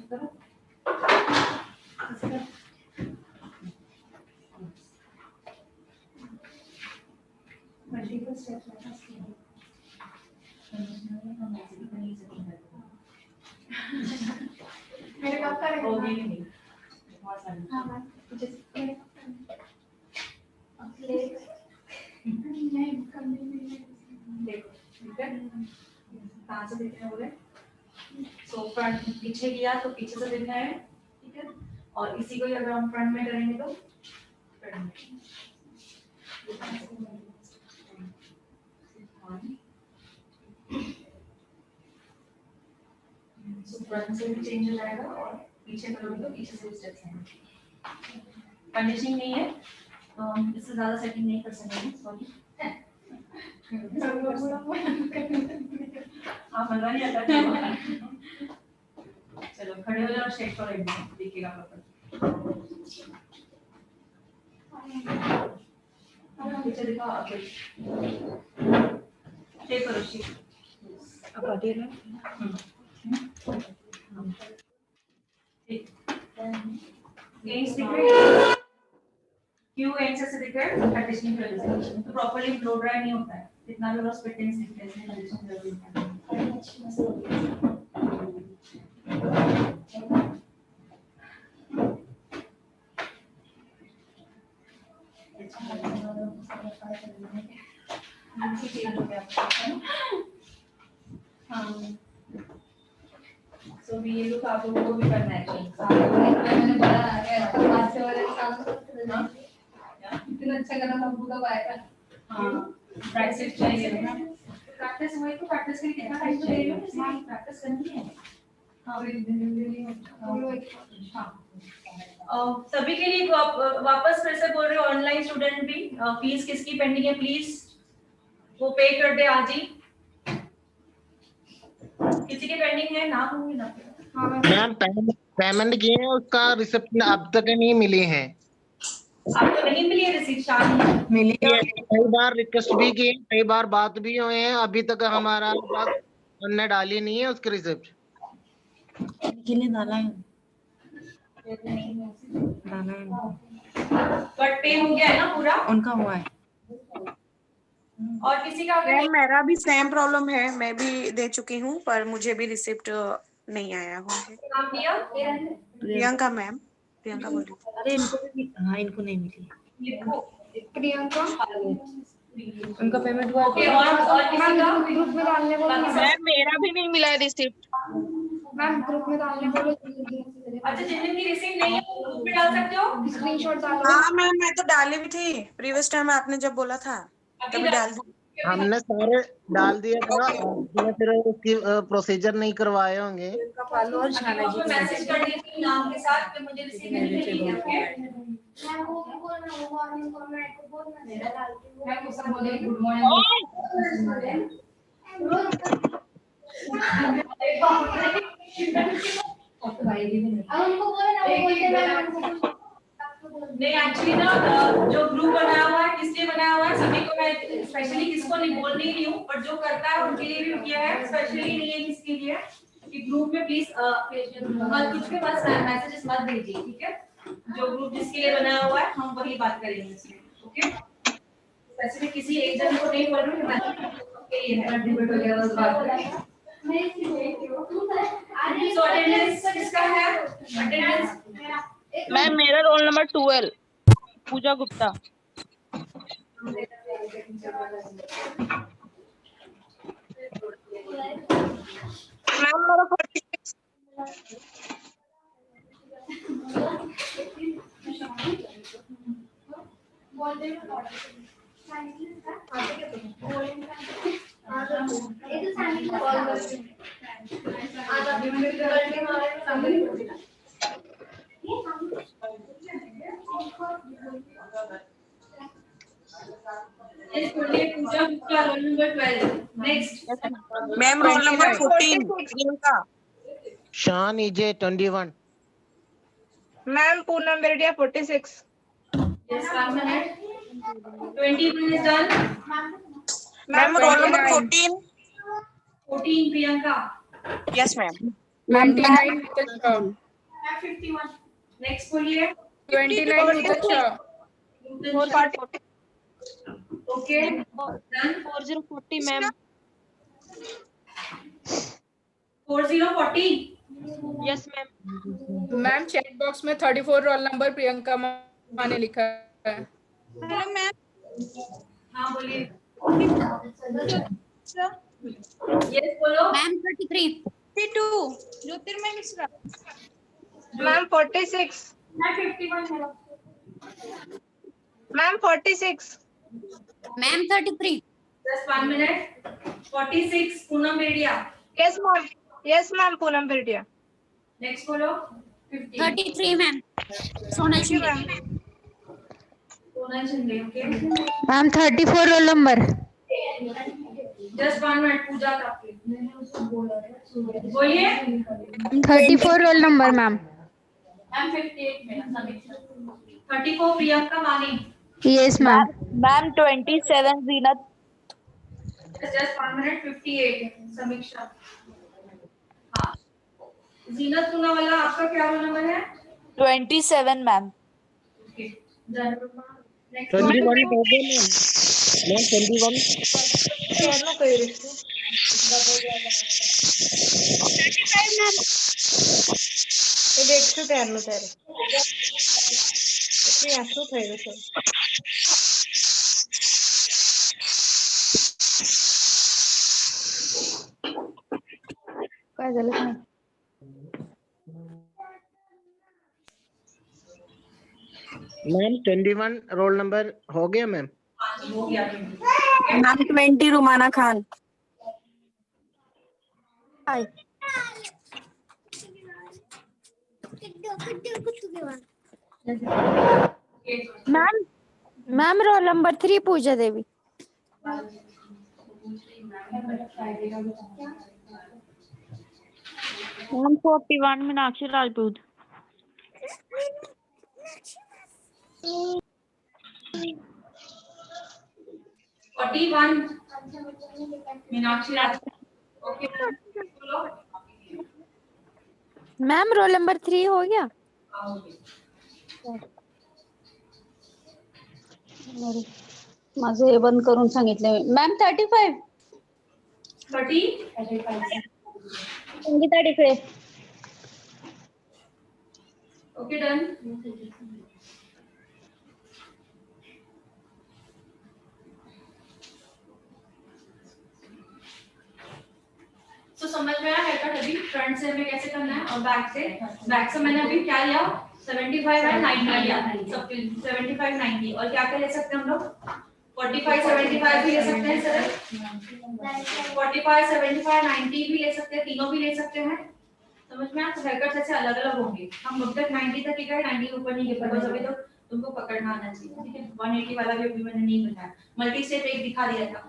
करो। मल्टीपल स्टेप्स है इसके लिए। हम ऐसे भी नहीं सकते। मेरे कब करेंगे? वो भी नहीं। बहुत सारी। हाँ मैम, जैसे मेरे कब करेंगे? अब लेट नहीं करने में देखो, ठीक है? कहाँ से देखना है बोले? सो फ्रंट पीछे किया तो पीछे से देखना है, ठीक है? और इसी को ही अगर हम फ्रंट में करेंगे तो फ्रंट में। सो फ्रंट से भी चेंज हो जाएगा और पीछे करोगे तो पीछे से स्टेप्स आएंगे। कंडीशनिंग नहीं है तो हम इससे ज्यादा सेटिंग नहीं कर सकेंगे, सॉरी। हाँ मजा नहीं आता है। चलो खड़े हो जाओ और शेक करो, एकदम दिखेगा प्रॉपर। पीछे दिखाओ आगे, शेक करो शेक। अब आगे ना ठीक एंड्स दिख रहे हैं, क्यू एंड्स ऐसे दिख रहे हैं कंडीशनिंग की वजह से, तो प्रॉपर्ली ब्लो ड्राई नहीं होता है, इतना भी बस फिटिंग्स दिखते हैं कंडीशनिंग जरूरी है। गया है ना? हाँ, सो ये लोग आप लोगों को भी करना है मैंने बोला आज से वाले साल इतना अच्छा करना सब पूरा पाएगा। हाँ, प्रैक्टिस चाहिए ना, प्रैक्टिस वही तो, प्रैक्टिस के लिए कितना टाइम चाहिए, प्रैक्टिस करनी है। हाँ, सभी के लिए वापस फिर से बोल रहे हो, ऑनलाइन स्टूडेंट भी फीस किसकी पेंडिंग है, प्लीज वो पे कर दे आज ही। किसी की पेंडिंग है, नाम होंगे ना? मैम पेमेंट किए हैं, उसका रिसिप्ट अब तक नहीं मिली है। आपको नहीं मिली है रिसीट? शाम मिली है, कई बार रिक्वेस्ट भी की, कई बार बात भी हुए हैं, अभी तक हमारा पास उनने डाली नहीं है उसकी रिसिप्ट। किन्हें डाला है? बट पे हो गया है ना पूरा? उनका हुआ है। और किसी का मैम मेरा भी सेम प्रॉब्लम है, मैं भी दे चुकी हूँ पर मुझे भी रिसिप्ट नहीं आया हुआ है। नाम दिया? प्रियंका मैम, प्रियंका बोल रही हूँ। अरे इनको भी, हाँ इनको नहीं मिली। लिखो प्रियंका उनका पेमेंट हुआ ओके। और किसी का? ग्रुप में डालने बोलो ना। मैम मेरा भी नहीं मिला है रिसिप्ट। मैम ग्रुप में डालने बोलो। अच्छा, जिनकी रिसीट नहीं है वो ग्रुप में डाल सकते हो, स्क्रीनशॉट डालो। हाँ मैम मैं तो डाली भी थी, प्रीवियस टाइम आपने जब बोला था तभी डाल दी। हमने सारे डाल दिया था, आपने फिर उसकी प्रोसीजर नहीं करवाए होंगे। पालो और शाना जी को मैसेज कर दीजिए नाम के साथ कि मुझे रिसीट नहीं मिली है। ओके, मैम वो भी बोलना, वो मॉर्निंग को मैं को बोलना मेरा डालती हूँ। मैं उससे बोलेगी गुड मॉर्निंग। अब उनको बोलना, वो बोलते हैं नहीं एक्चुअली ना जो ग्रुप बनाया हुआ है किस लिए बनाया हुआ है, सभी को मैं स्पेशली किसको नहीं बोल नहीं रही हूँ, पर जो करता है उनके लिए भी किया है, स्पेशली नहीं है किसके लिए कि ग्रुप में प्लीज कुछ भी बस मैसेजेस मत भेजिए, ठीक है? जो ग्रुप जिसके लिए बनाया हुआ है हम वही बात करेंगे इसमें, ओके? स्पेशली किसी एक जन को नहीं बोल रही हूँ, सबके लिए है। सो अटेंडेंस किसका है? अटेंडेंस मैम मेरा roll number 12 Pooja Gupta. Ma'am मेरा 46। Yes, बोलिए Pooja Gupta, roll number 12। Next ma'am roll number 14 Priyanka. शान इजे 21। Ma'am Poonam Berdiya 46। Yes, 1 minute. 21 is done. Ma'am roll number 14। 14 Priyanka. Yes ma'am. 29 Nitin Shah. 51. Next बोलिए। 29 Nitin Shah. Okay. Done. 4040 ma'am. 4040. Yes ma'am. Ma'am chat box में 34 roll number Priyanka माँ ने लिखा है। Hello ma'am. हाँ बोलिए। Yes बोलो। मैम 33 52 ज्योतिर्मय मिश्रा। मैम 46। मैं 51 है। Ma'am 46। Ma'am 33 Just 1 minute. 46 Poonam Bediya. Yes ma'am. Yes ma'am Poonam Berdiya. Next बोलो। 50. 33 ma'am Sonal Shinde. Sonal Shinde, okay. Ma'am 34 roll number. Just 1 minute Pooja का। बोलिए। 34 रोल नंबर मैम। I'm 58 में समीक्षा। 34 प्रियंका मानी। Yes ma'am. मैम 27 जीनत। Just 1 minute 58 समीक्षा। हाँ। जीनत पूनावाला आपका क्या रोल नंबर है? 27 मैम। Okay. Done. Next 21 हो गए मैम। मैम 21। केनो कई रिश्ते। 35 मैम। ये देख तो तैर लो तेरे। ये आसू थे सर। मैम 21 रोल नंबर हो गया मैम? हाँ जी, हो गया। Ma'am 20 Rumana Khan. Ma'am ma'am roll number 3 Pooja Devi. Ma'am 41 Meenakshi Rajput. 41 Meenakshi Rajput. Okay बोलो। मैम रोल नंबर 3 हो गया। माझं हे बंद करून सांगितले ma'am 35 Sangeeta Dikle. Okay done. तो समझ में आया है अभी फ्रंट से हमें कैसे करना है और बैक से मैंने अभी क्या लिया 75 है 90 लिया सब 75 90 और क्या क्या ले सकते हैं हम लोग 45 75 भी ले सकते हैं सर 45 75 90 भी ले सकते हैं तीनों भी ले सकते हैं समझ में आया हेयर कट ऐसे अलग अलग होंगे हम अब तक 90 तक ही गए 90 के ऊपर नहीं गए बस अभी तो तुमको पकड़ना आना चाहिए ठीक है 180 वाला भी अभी मैंने नहीं बताया मल्टी स्टेप एक दिखा दिया था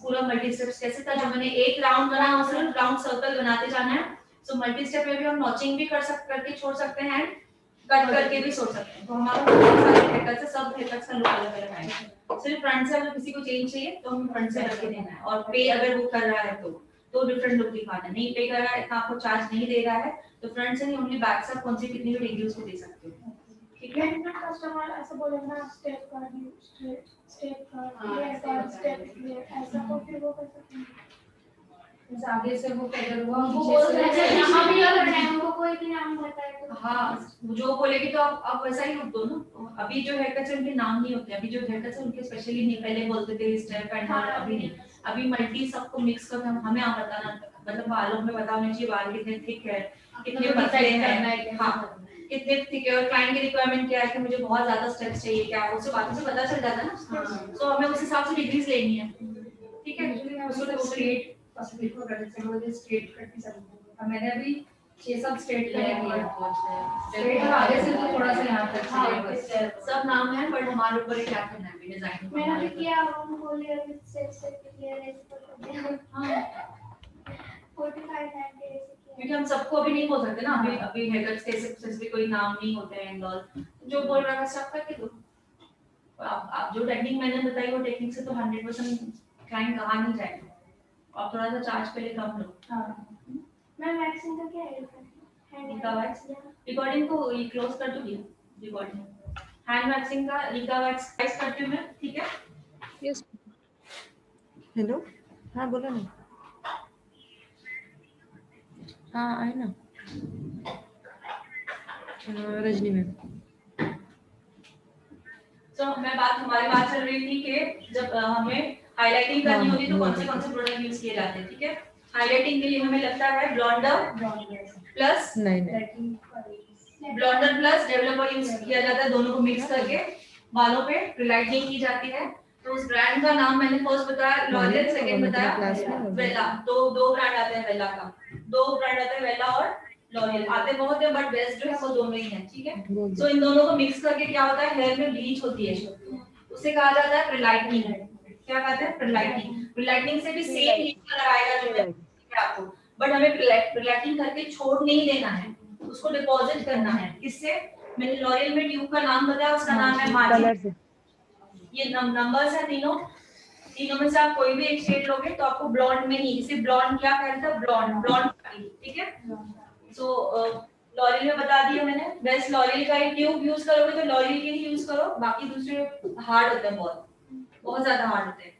पूरा मल्टी स्टेप्स कैसे था जो मैंने एक राउंड बनाया और सिर्फ राउंड सर्कल बनाते जाना है सो मल्टी स्टेप में भी हम नॉचिंग भी करके छोड़ सकते हैं कट करके भी छोड़ सकते हैं तो हमारा बहुत सारे हेयरकट से सब हेयरकट्स का लुक अलग अलग आएगा सिर्फ फ्रंट से अगर किसी को चेंज चाहिए तो हम फ्रंट से करके देना है और पे अगर वो कर रहा है तो डिफरेंट लुक दिखाना है नहीं पे कर रहा है इतना आपको चार्ज नहीं दे रहा है तो फ्रंट से नहीं ओनली बैक से कौन सी कितनी भी डिग्री उसको दे सकते हो ठीक है कस्टमर ऐसा बोलेगा स्टेप कर स्टेप कर स्टेप ऐसा को फिर वो कर सकते हैं आगे से वो पैदल हुआ वो बोल रहे हैं नाम भी अगर टाइम को कोई भी नाम बताए तो हाँ जो बोलेगी तो आप वैसा ही लिख दो ना अभी जो हेयरकट्स है उनके नाम नहीं होते अभी जो हेयरकट्स है उनके स्पेशली नहीं पहले बोलते थे स्टेप एंड ऑल अभी नहीं अभी मल्टी सबको मिक्स करके हमें आप बताना मतलब बालों में पता होना चाहिए बाल कितने थिक है कितने पतले हैं हाँ कितने थिक है और क्लाइंट की रिक्वायरमेंट क्या है कि मुझे बहुत ज्यादा स्टेप्स चाहिए क्या है उससे बातों से पता चल जाता है ना तो हमें उस हिसाब से डिग्रीज लेनी है ठीक है उसको स्ट्रेट बिल्कुल कर सकते हैं वो स्ट्रेट करके चलते हैं मैंने अभी 6-7 स्ट्रेट ले लिया स्ट्रेट और आगे से तो थोड़ा सा यहां तक सब नाम है बट हमारे ऊपर क्या करना है डिजाइन मैंने भी किया हम बोले अभी से क्लियर है हां 45 90 क्योंकि हम सबको अभी नहीं बोल सकते ना अभी हेयरकट्स के स्पेसिफिक कोई नाम नहीं होते हैं एंड ऑल जो बोल रहा है सब करके दो आप जो टेक्निक मैंने बताई वो टेक्निक से तो 100% क्लाइंट कहा नहीं जाएगा आप थोड़ा सा चार्ज पहले कम लो हां मैं वैक्सिंग का क्या है लीका वैक्स रिकॉर्डिंग को ये क्लोज कर दूंगी रिकॉर्डिंग हैंड वैक्सिंग का लीका वैक्स गाइस करती हूं मैं ठीक है यस हेलो हाँ बोलो ना हाँ आए ना रजनी मैम तो हमारी बात चल रही थी कि जब हमें हाइलाइटिंग करनी होती है तो कौन से प्रोडक्ट यूज किए जाते हैं ठीक है हाइलाइटिंग के लिए हमें लगता है ब्लॉन्डर प्लस ब्लॉन्डर प्लस डेवलपर यूज किया जाता है दोनों को मिक्स करके बालों पे रिलाइटिंग की जाती है तो उस ब्रांड का नाम मैंने फर्स्ट बताया लॉरियल सेकंड बताया वेला दो ब्रांड आते हैं वेला का दो ब्रांड आते हैं वेला और लॉरियल आते बहुत है बट बेस्ट जो है वो दोनों ही हैं ठीक है सो इन दोनों को मिक्स करके क्या होता है हेयर में ब्लीच होती है उसे कहा जाता है प्रिलाइटनिंग क्या कहते हैं प्रिलाइटनिंग से भी सेम हीट कलर आएगा जो है आपको बट हमें प्रिलाइटनिंग करके छोड़ नहीं देना है उसको डिपॉजिट करना है किससे मैंने लॉरियल में ट्यूब का नाम बताया उसका नाम है मार्जिन ये नंबर्स है तीनों में से आप कोई भी एक शेड लोगे तो आपको ब्लॉन्ड में ही इसे ब्लॉन्ड क्या कहते हैं ब्लॉन्ड ठीक है सो लॉरियल में बता दिया मैंने बेस्ट लॉरियल का ही ट्यूब यूज करोगे तो लॉरियल के ही यूज करो बाकी दूसरे हार्ड होते हैं बहुत ज्यादा हार्ड होते हैं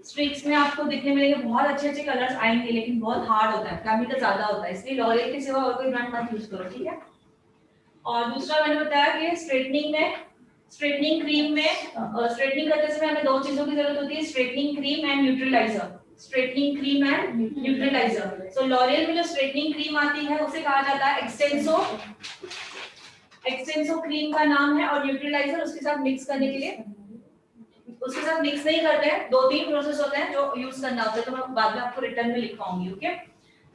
स्ट्रिक्स में आपको दिखने मिलेंगे बहुत अच्छे कलर्स आएंगे लेकिन बहुत हार्ड होता है केमिकल ज्यादा होता है इसलिए लॉरियल के सिवा और कोई ब्रांड मत यूज करो ठीक है और दूसरा मैंने बताया कि स्ट्रेटनिंग क्रीम में स्ट्रेटनिंग करते समय हमें दो चीजों की जरूरत होती है straightening cream and neutraliser straightening cream and neutraliser. So L'Oréal में जो स्ट्रेटनिंग क्रीम आती है उसे कहा जाता है एक्सटेंसो। एक्सटेंसो क्रीम का नाम है, और न्यूट्रलाइजर उसके साथ मिक्स करने के लिए, उसके साथ मिक्स नहीं करते हैं, 2-3 प्रोसेस होते हैं जो यूज करना होता है, तो मैं बाद में आपको रिटर्न में लिखवाऊंगी। ओके,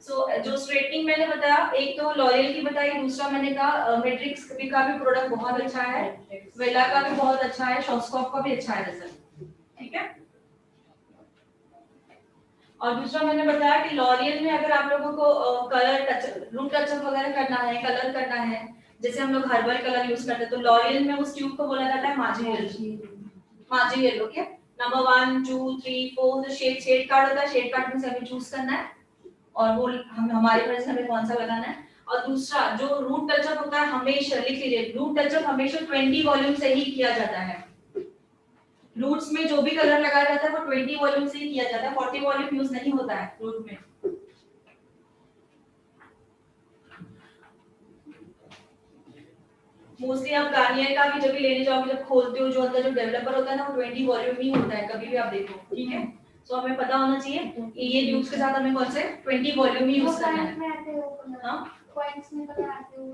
सो जो स्ट्रेटनिंग मैंने बताया, एक तो लॉरियल की बताई, दूसरा मैंने कहा मैट्रिक्स का भी प्रोडक्ट बहुत अच्छा है, वेला का भी बहुत अच्छा है, शॉस्कॉफ का भी अच्छा है रिजल्ट। ठीक है, और दूसरा मैंने बताया कि लॉरियल में अगर आप लोगों को कलर टच, रूट टचअप वगैरह करना है, कलर करना है, जैसे हम लोग हर्बल कलर यूज करते हैं, तो लॉरियल में उस ट्यूब को बोला जाता है मार्जिन येलो। ओके, नंबर 1 2 3 4 जो शेड कार्ड होता है, शेड कार्ड में से हमें चूज करना है और वो हम हमारे पर हमें कौन सा लगाना है। और दूसरा जो रूट टचअप होता है, हमेशा लिख लीजिए, रूट टचअप हमेशा 20 वॉल्यूम से ही किया जाता है। रूट्स में जो भी कलर लगाया जाता है वो 20 वॉल्यूम से ही किया जाता है, 40 वॉल्यूम यूज नहीं होता है रूट में। मोस्टली आप गार्नियर का भी जब भी लेने जाओगे, जब खोलते हो, जो अंदर जो डेवलपर होता है ना, वो 20 वॉल्यूम ही होता है, कभी भी आप देखो। ठीक है, सो हमें पता होना चाहिए कि ये ट्यूब्स के साथ हमें कौन से 20 वॉल्यूम ही यूज करना है। हां, पॉइंट्स में पता आते हो,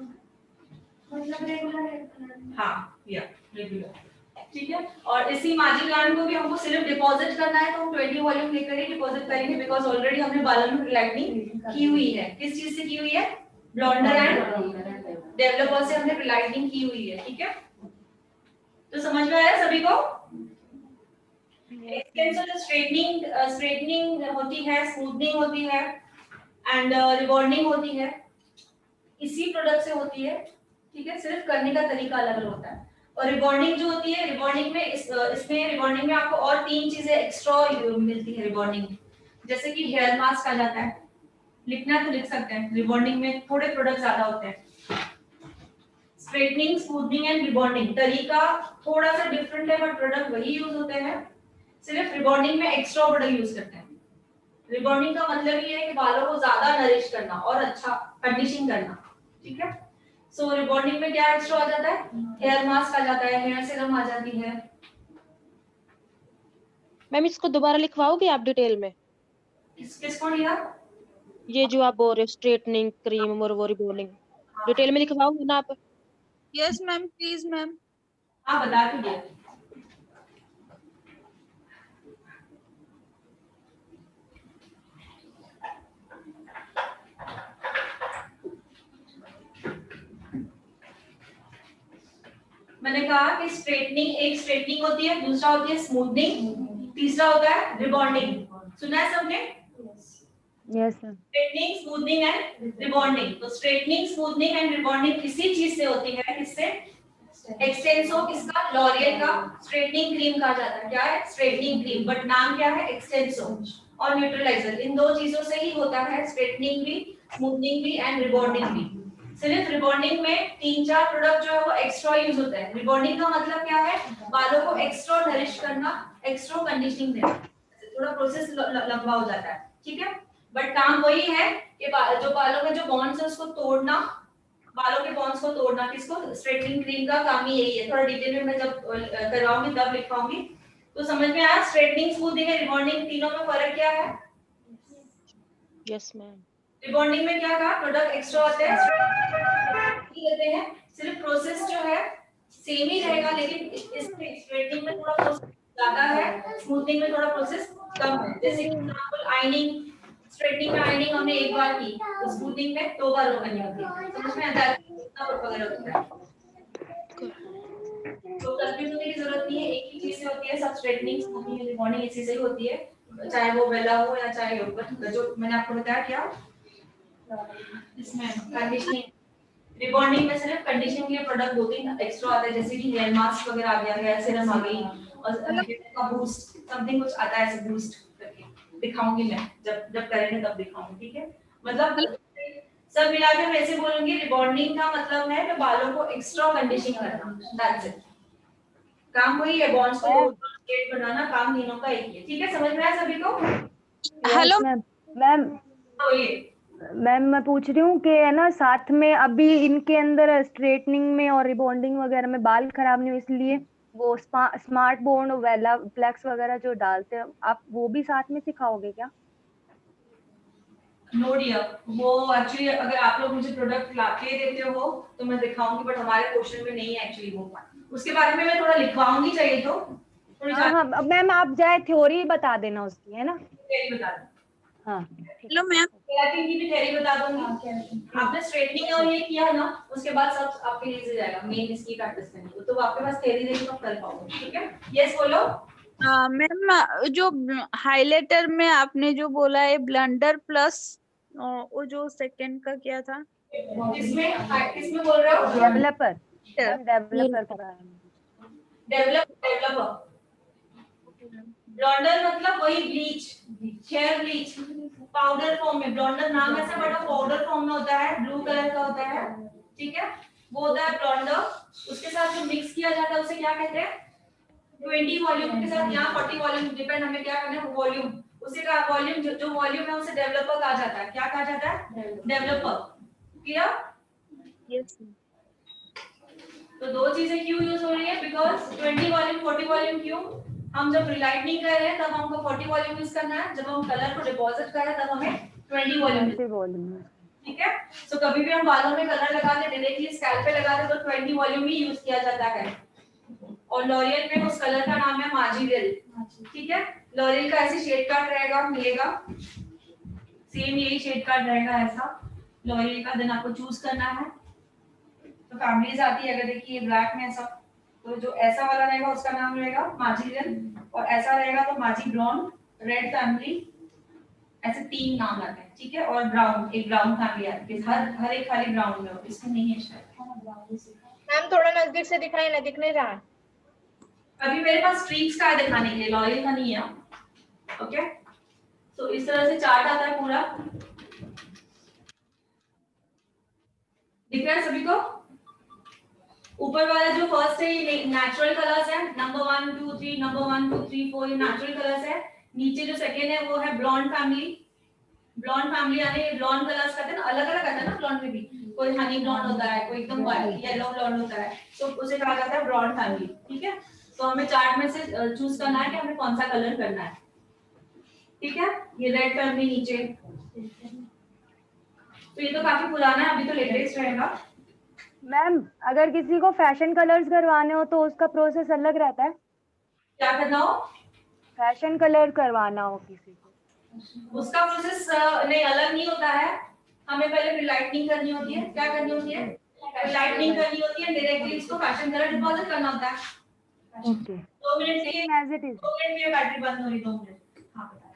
मतलब रेगुलर। हां, या रेगुलर। ठीक है, और इसी मार्जिन लाइन को भी हमको सिर्फ डिपॉजिट करना है, तो हम 20 वॉल्यूम लेकर ही डिपॉजिट करेंगे, बिकॉज़ ऑलरेडी हमने बालों में लाइटनिंग की हुई है। किस चीज से की हुई है? ब्लॉन्डर एंड डेवलपर से हमने लाइटनिंग की हुई है। ठीक है, तो समझ में आया सभी को? एक्सटेंसो स्ट्रेटनिंग होती है, स्मूथनिंग होती है एंड रिबॉन्डिंग होती है, इसी प्रोडक्ट से होती है। ठीक है, सिर्फ करने का तरीका अलग अलग होता है। और रिबॉन्डिंग जो होती है, रिबॉन्डिंग में इसमें रिबॉन्डिंग में आपको और 3 चीजें एक्स्ट्रा मिलती है रिबॉन्डिंग, जैसे कि हेयर मास्क आ जाता है, लिखना तो लिख सकते हैं, रिबॉन्डिंग में थोड़े प्रोडक्ट ज्यादा होते हैं। स्ट्रेटनिंग, स्मूथनिंग एंड रिबॉन्डिंग तरीका थोड़ा सा डिफरेंट है, बट प्रोडक्ट वही यूज होते हैं, सिर्फ रिबॉन्डिंग में एक्स्ट्रा प्रोडक्ट यूज करते हैं। रिबॉन्डिंग का मतलब ये है कि बालों को ज्यादा नरिश करना और अच्छा कंडीशनिंग करना। ठीक है, सो रिबॉन्डिंग में क्या एक्स्ट्रा आ जाता है? हेयर मास्क आ जाता है, हेयर सीरम आ जाती है। मैम इसको दोबारा लिखवाओगे आप डिटेल में? किसको लिया? ये जो आप बोल रहे हो स्ट्रेटनिंग क्रीम और वो रिबॉन्डिंग, डिटेल में लिखवाओगे ना आप? Yes ma'am, please ma'am. हाँ, बता के दिया। मैंने कहा कि स्ट्रेटनिंग, एक स्ट्रेटनिंग होती है, दूसरा होती है स्मूथनिंग, तीसरा होता है रिबॉन्डिंग। सुना है सबने? Yes sir. Straightening, smoothening and rebonding. तो स्ट्रेटनिंग, स्मूथनिंग एंड रिबॉन्डिंग इसी चीज से होती है, किससे? एक्सटेंसो, किसका? लॉरियल का स्ट्रेटनिंग क्रीम कहा जाता है। क्या है? स्ट्रेटनिंग क्रीम, बट नाम क्या है? एक्सटेंसो। और न्यूट्रलाइजर, इन दो चीजों से ही होता है स्ट्रेटनिंग भी, स्मूथनिंग भी एंड रिबॉन्डिंग भी। सिर्फ रिबॉन्डिंग में 3-4 प्रोडक्ट जो है वो एक्स्ट्रा यूज होता है। रिबॉन्डिंग का मतलब क्या है? बालों को एक्स्ट्रा नरिश करना, एक्स्ट्रा कंडीशनिंग देना, थोड़ा प्रोसेस लंबा हो जाता है। ठीक है, बट काम वही है कि जो बालों में जो बॉन्ड्स है उसको तोड़ना, बालों के बॉन्ड्स को तोड़ना। किसको? स्ट्रेटनिंग क्रीम का काम ही यही है। थोड़ा डिटेल में मैं जब करवाऊंगी तब लिखवाऊंगी, तो समझ में आया? स्ट्रेटनिंग, स्मूथनिंग और रिबॉन्डिंग तीनों में फर्क क्या है? Yes ma'am. रिबॉन्डिंग में क्या कहा? प्रोडक्ट एक्स्ट्रा होते हैं, लेते हैं, सिर्फ प्रोसेस जो है सेम ही रहेगा, लेकिन इसमें स्ट्रेटनिंग में थोड़ा प्रोसेस ज्यादा है, स्मूथनिंग में थोड़ा प्रोसेस कम है। जैसे कि एग्जांपल आयनिंग, स्ट्रेटनिंग में आयनिंग हमने एक बार की, तो स्मूथनिंग में 2 बार करनी होती है। समझ में आता है? कितना वगैरह होता है, तो कंफ्यूज होने की जरूरत नहीं है, एक ही चीज से होती है सब। स्ट्रेटनिंग, स्मूथनिंग, रिबॉन्डिंग इसी से ही होती है, चाहे वो वेला हो या चाहे योगर्ट। जो मैंने आपको बताया क्या इसमें कंडीशनिंग, रिबॉन्डिंग में सिर्फ कंडीशनिंग के लिए प्रोडक्ट 2-3 एक्स्ट्रा आता है, जैसे कि हेयर मास्क वगैरह आ गया, हेयर सीरम आ गई, और हेयर का बूस्ट समथिंग कुछ आता है ऐसे बूस्ट करके, दिखाऊंगी मैं जब करेंगे तब दिखाऊंगी। ठीक है, मतलब सब मिलाकर मैं ऐसे बोलूंगी, रिबॉन्डिंग का मतलब है कि बालों को एक्स्ट्रा कंडीशनिंग करना, दैट्स इट। काम वही है, बॉन्ड्स को तोड़ना, स्ट्रेट बनाना, काम तीनों का एक ही है। ठीक है, समझ में आया सभी को? Hello ma'am. मैम मैम मैं पूछ रही हूँ कि है ना, साथ में अभी इनके अंदर स्ट्रेटनिंग में और रिबॉन्डिंग वगैरह में बाल खराब नहीं हो, इसलिए वो स्मार्ट बॉन्ड, वेला फ्लेक्स वगैरह जो डालते हैं आप, वो भी साथ में सिखाओगे क्या? नो डियर, वो एक्चुअली अगर आप लोग मुझे प्रोडक्ट लाके देते हो तो मैं दिखाऊंगी, बट हमारे क्वेश्चन में नहीं है एक्चुअली वो पार्ट। उसके बारे में मैं थोड़ा लिखवाऊंगी, चाहिए तो थोड़ी हाँ मैम आप जाए थ्योरी बता देना उसकी, है ना? थ्योरी बता दो। हाँ हेलो मैम, केराटिन की भी थ्योरी बता दूंगी। आपने स्ट्रेटनिंग और ये किया ना, उसके बाद सब आपके लिए जाएगा, मेन इसकी प्रैक्टिस करनी है तो आपके पास थ्योरी देगी तो आप कर पाओगे। ठीक है, यस बोलो। मैम जो हाइलाइटर में आपने जो बोला है ब्लंडर प्लस वो जो सेकंड का क्या था? किसमें बोल रहे हो? डेवलपर का बारे में। डेवलपर ब्लॉन्डर मतलब वही bleach, hair bleach powder form में। ब्लॉन्डर नाम ऐसा बड़ा पाउडर फॉर्म में होता है, ब्लू कलर का होता है, ठीक है, वो होता है ब्लॉन्डर। उसके साथ जो मिक्स किया जाता है उसे क्या कहते हैं? 20 वॉल्यूम के साथ, यहाँ 40 वॉल्यूम, डिपेंड हमें क्या करना है वॉल्यूम। उसे का वॉल्यूम जो वॉल्यूम है उसे डेवलपर कहा जाता है। क्या कहा जाता है? डेवलपर। क्लियर? यस। तो दो चीजें क्यों यूज हो रही है? बिकॉज 20 वॉल्यूम 40 वॉल्यूम क्यों? हम जब रिलाइटनिंग कर रहे हैं तब हमको 40 वॉल्यूम यूज करना है, जब हम कलर को डिपॉजिट कर रहे हैं तब हमें 20 वॉल्यूम। ठीक है, सो कभी भी हम बालों में कलर लगाते डायरेक्टली स्कैल्प पे लगाते तो 20 वॉल्यूम ही यूज किया जाता है। और लॉरियल में उस कलर का नाम है मार्जिरियल। ठीक है, लॉरियल का ऐसे शेड कार्ड रहेगा, मिलेगा सेम यही शेड कार्ड रहेगा ऐसा लॉरियल का। देन आपको चूज करना है, तो फैमिलीज आती है, अगर देखिए ब्लैक में ऐसा, तो जो ऐसा वाला रहेगा उसका नाम रहेगा मार्जिरियल, और ऐसा रहेगा तो मार्जी ब्राउन, रेड फैमिली, ऐसे 3 नाम आते हैं। ठीक है, और ब्राउन, एक ब्राउन फैमिली आती है, हर एक खाली ब्राउन में हो, इसमें नहीं है शायद। मैम थोड़ा नजदीक से दिखाई ना, दिख नहीं रहा है। अभी मेरे पास स्ट्रीक्स का है दिखाने के लिए, लॉरियल का नहीं है। ओके, तो इस तरह से चार्ट आता है पूरा, दिख रहा है सभी को? ऊपर वाला जो फर्स्ट है ये नेचुरल कलर्स है, नंबर 1 2 3, नंबर 1 2 3 4 ये नेचुरल कलर्स है। नीचे जो सेकंड है वो है ब्लॉन्ड फैमिली। ब्लॉन्ड फैमिली यानी ब्लॉन्ड कलर्स कहते हैं ना, अलग अलग आता है ना ब्लॉन्ड में भी, कोई हनी ब्लॉन्ड होता है, कोई एकदम येलो ब्लॉन्ड होता है, तो उसे कहा जाता है ब्लॉन्ड फैमिली। ठीक है, तो हमें चार्ट में से चूज करना है कि हमें कौन सा कलर करना है। ठीक है, ये रेड फैमिली नीचे, तो ये तो काफी पुराना है, अभी तो लेटेस्ट रहेगा। मैम अगर किसी को फैशन कलर्स करवाने हो तो उसका प्रोसेस अलग रहता है? क्या करना हो? फैशन कलर करवाना हो किसी को, उसका प्रोसेस नहीं अलग नहीं होता है। हमें पहले रिलाइटनिंग करनी होती है। क्या करनी होती है? रिलाइटनिंग करनी होती है, डायरेक्टली इसको फैशन कलर डिपॉजिट करना होता है। ओके 2 मिनट के लिए, एज इट इज। 2 मिनट में बैटरी बंद हो रही, 2 मिनट। हाँ बता।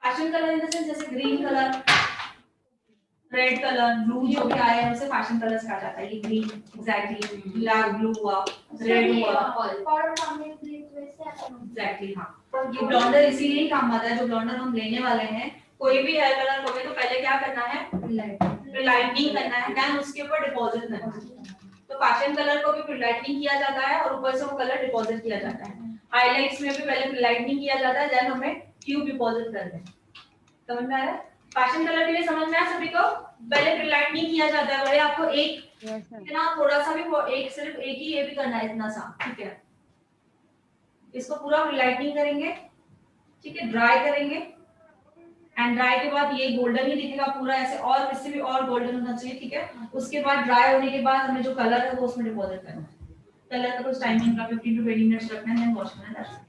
Fashion colour in the sense जैसे green colour, red colour, blue जो भी आए हैं उसे फैशन कलर्स कहा जाता है। ये ग्रीन एग्जैक्टली, ब्लैक ब्लू हुआ, रेड हुआ, एग्जैक्टली। हाँ, ये ब्लॉन्डर इसीलिए ही काम आता है। जो ब्लॉन्डर हम लेने वाले हैं, कोई भी हेयर कलर हो गए तो पहले क्या करना है? रिलाइटनिंग करना है, देन उसके ऊपर डिपॉजिट करना है। तो फैशन कलर को भी रिलाइटनिंग किया जाता है और ऊपर से वो कलर डिपॉजिट किया जाता है। हाइलाइट्स में भी पहले रिलाइटनिंग किया जाता है, देन हमें ट्यूब डिपॉजिट करना है। समझ में आ रहा है? फैशन कलर के लिए समझ में आया सभी को? पहले रिलाइटनिंग किया जाता है, बड़े आपको एक इतना थोड़ा सा भी, एक सिर्फ एक ही ये भी करना है, इतना सा। ठीक है, इसको पूरा रिलाइटनिंग करेंगे। ठीक है, ड्राई करेंगे, एंड ड्राई के बाद ये गोल्डन ही दिखेगा पूरा ऐसे, और इससे भी और गोल्डन होना चाहिए। ठीक है, उसके बाद ड्राई होने के बाद हमें जो कलर है वो उसमें डिपॉजिट करना है। कलर का कुछ टाइमिंग का 15 to 20 मिनट्स रखना है, देन वॉश करना है।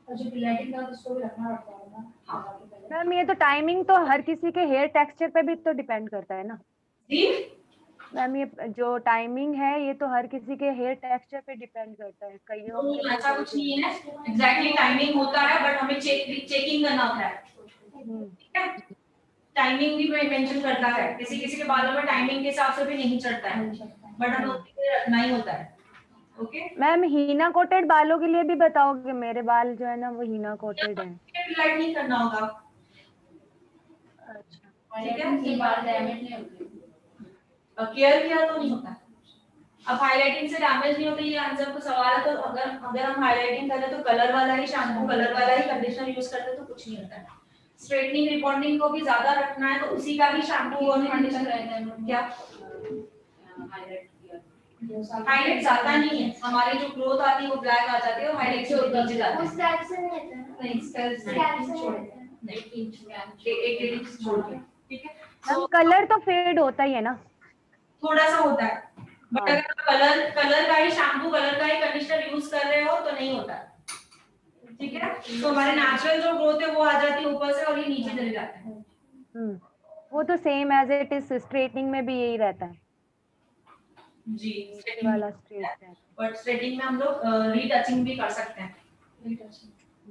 और जो रिलाइटिंग का उसको भी रखना पड़ता है ना। हाँ मैम ये तो टाइमिंग तो हर किसी के हेयर टेक्सचर पे भी तो डिपेंड करता है ना जी मैम? ये जो टाइमिंग है ये तो हर किसी के हेयर टेक्सचर पे डिपेंड करता है। कईयों के ऐसा कुछ नहीं है, एग्जैक्टली टाइमिंग होता है, बट हमें चेकिंग करना होता है। ठीक है, टाइमिंग भी मेंशन करता है, किसी किसी के बालों में टाइमिंग के हिसाब से भी नहीं चढ़ता है, बट हमें उसके रखना ही होता है। ओके मैम, हीना कोटेड बालों के लिए भी बताओगे? मेरे बाल जो है ना वो हीना कोटेड है। लाइट नहीं करना होगा। अच्छा ठीक है, ये बाल डैमेज नहीं होते, केयर किया तो नहीं होता। अब हाइलाइटिंग से डैमेज नहीं होता, ये आंसर को सवाल है। तो अगर हम हाइलाइटिंग करें तो कलर वाला ही शैम्पू, कलर वाला ही कंडीशनर यूज करते तो कुछ नहीं होता है। स्ट्रेटनिंग रिबॉन्डिंग को भी ज्यादा रखना है तो उसी का ही शैम्पू और कंडीशनर रहता है। क्या हाइलाइट जाता नहीं है, हमारी जो ग्रोथ आती है वो ब्लैक आ जाती है और हाइलाइट से नीचे जाती है। उस टाइप से नहीं रहता है ना? नहीं, स्कैल्प से एक इंच छोड़ के, ठीक है। मैम कलर तो फेड होता ही है ना? थोड़ा सा होता है, बट हाँ। अगर कलर का ही शैम्पू, कलर का ही कंडीशनर यूज कर रहे हो तो नहीं होता है, ठीक है। तो हमारे नेचुरल जो ग्रोथ है वो आ जाती है ऊपर से और ये नीचे चले जाते हैं। वो तो same as it is straightening में भी यही रहता है जी, नीचे वाला स्ट्रेट रहता है। बट स्ट्रेटिंग में हम लोग रीटचिंग भी कर सकते हैं।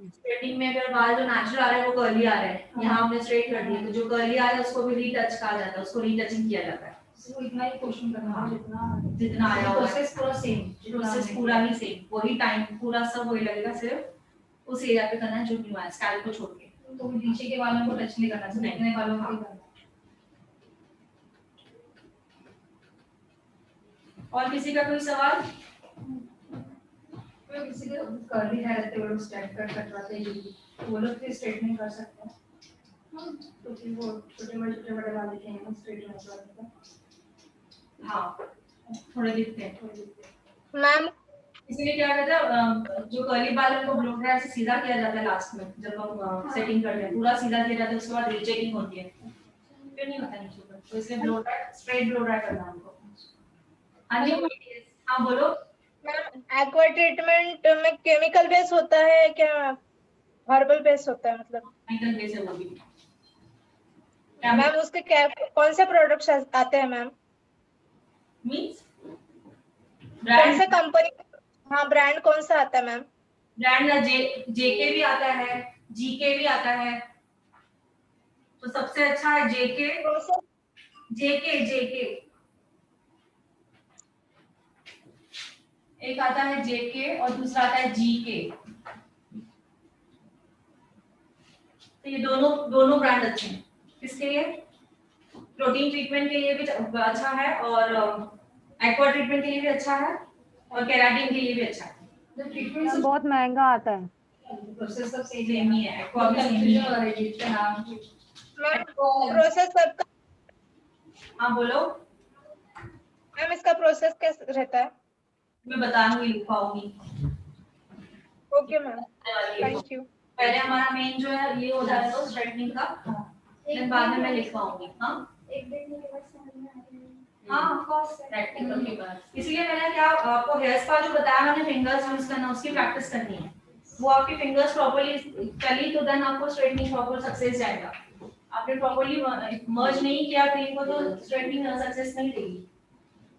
स्ट्रेटिंग में अगर बाल जो नेचुरल आ रहे हैं वो कर्ली आ रहे हैं, यहाँ हमने स्ट्रेट कर दिया, तो जो कर्ली आ रहा है उसको भी रीटच कहा जाता है, उसको रीटचिंग किया जाता है। वो इतना ही क्वेश्चन करना है जितना आया प्रोसेस पूरा सेम, प्रोसेस पूरा ही सेम, वही टाइम पूरा सब वही लगेगा, सिर्फ उस एरिया पे करना है जो न्यू है, स्कैल्प को छोड़ के। तो नीचे के बालों को टच नहीं करना चाहिए, इतने बालों को ही करना है। और किसी का कोई सवाल? तो किसी के कर्ली हेयर रहते हैं, वो लोग स्ट्रेट कटवाते हैं, वो लोग भी स्ट्रेटनिंग कर सकते हैं। तो फिर वो छोटे बड़े बाल दिखे हैं स्ट्रेट में करते हैं। हाँ, थोड़े दिखते हैं। मैम इसीलिए क्या कहते हैं, जो कर्ली बाल है उनको ब्लो ड्राई ऐसे सीधा किया जाता है लास्ट में, जब हम सेटिंग करते हैं पूरा सीधा किया जाता है, उसके बाद रीचेकिंग होती है, फिर नहीं होता नीचे पर, तो इसलिए blow dry, straight blow dry करना है हमको। हाँ जी, हाँ बोलो। मैम एक्वा ट्रीटमेंट में केमिकल बेस होता है क्या हर्बल बेस होता है, मतलब केमिकल बेस है वो भी। मैम उसके क्या कौन से प्रोडक्ट्स आते हैं मैम? मींस कौन से कंपनी, हाँ ब्रांड कौन सा आता है मैम? ब्रांड जेके भी आता है, जीके भी आता है, तो सबसे अच्छा है जेके। जेके एक आता है जेके और दूसरा आता है जीके, तो ये दोनों ब्रांड अच्छे हैं। किसके लिए? प्रोटीन ट्रीटमेंट के लिए भी अच्छा है, और एक्वा ट्रीटमेंट के लिए भी अच्छा है, और केराटिन के लिए भी अच्छा है। तो ट्रीटमेंट बहुत महंगा आता है। प्रोसेस सब सेम ही है, एक्वा भी सेम ही है। मैम प्रोसेस सबका, हाँ बोलो। मैम इसका प्रोसेस कैसे रहता है? मैं बताऊंगी, लिख पाऊंगी। Okay ma'am, thank you. पहले हमारा मेन जो है ये हो जाएगा तो स्ट्रेटनिंग का, फिर बाद में मैं लिख पाऊंगी। हाँ एक दिन के बाद समझ में आ जाएगा। हाँ ऑफ कोर्स, प्रैक्टिकल के बाद। इसलिए मैंने क्या आपको हेयर स्पा जो बताया मैंने, फिंगर्स यूज करना, उसकी प्रैक्टिस करनी है। वो आपकी फिंगर्स प्रॉपर्ली चली तो देन आपको स्ट्रेटनिंग प्रॉपर सक्सेस जाएगा। आपने प्रॉपर्ली मर्ज नहीं किया क्रीम को तो स्ट्रेटनिंग सक्सेस नहीं देगी।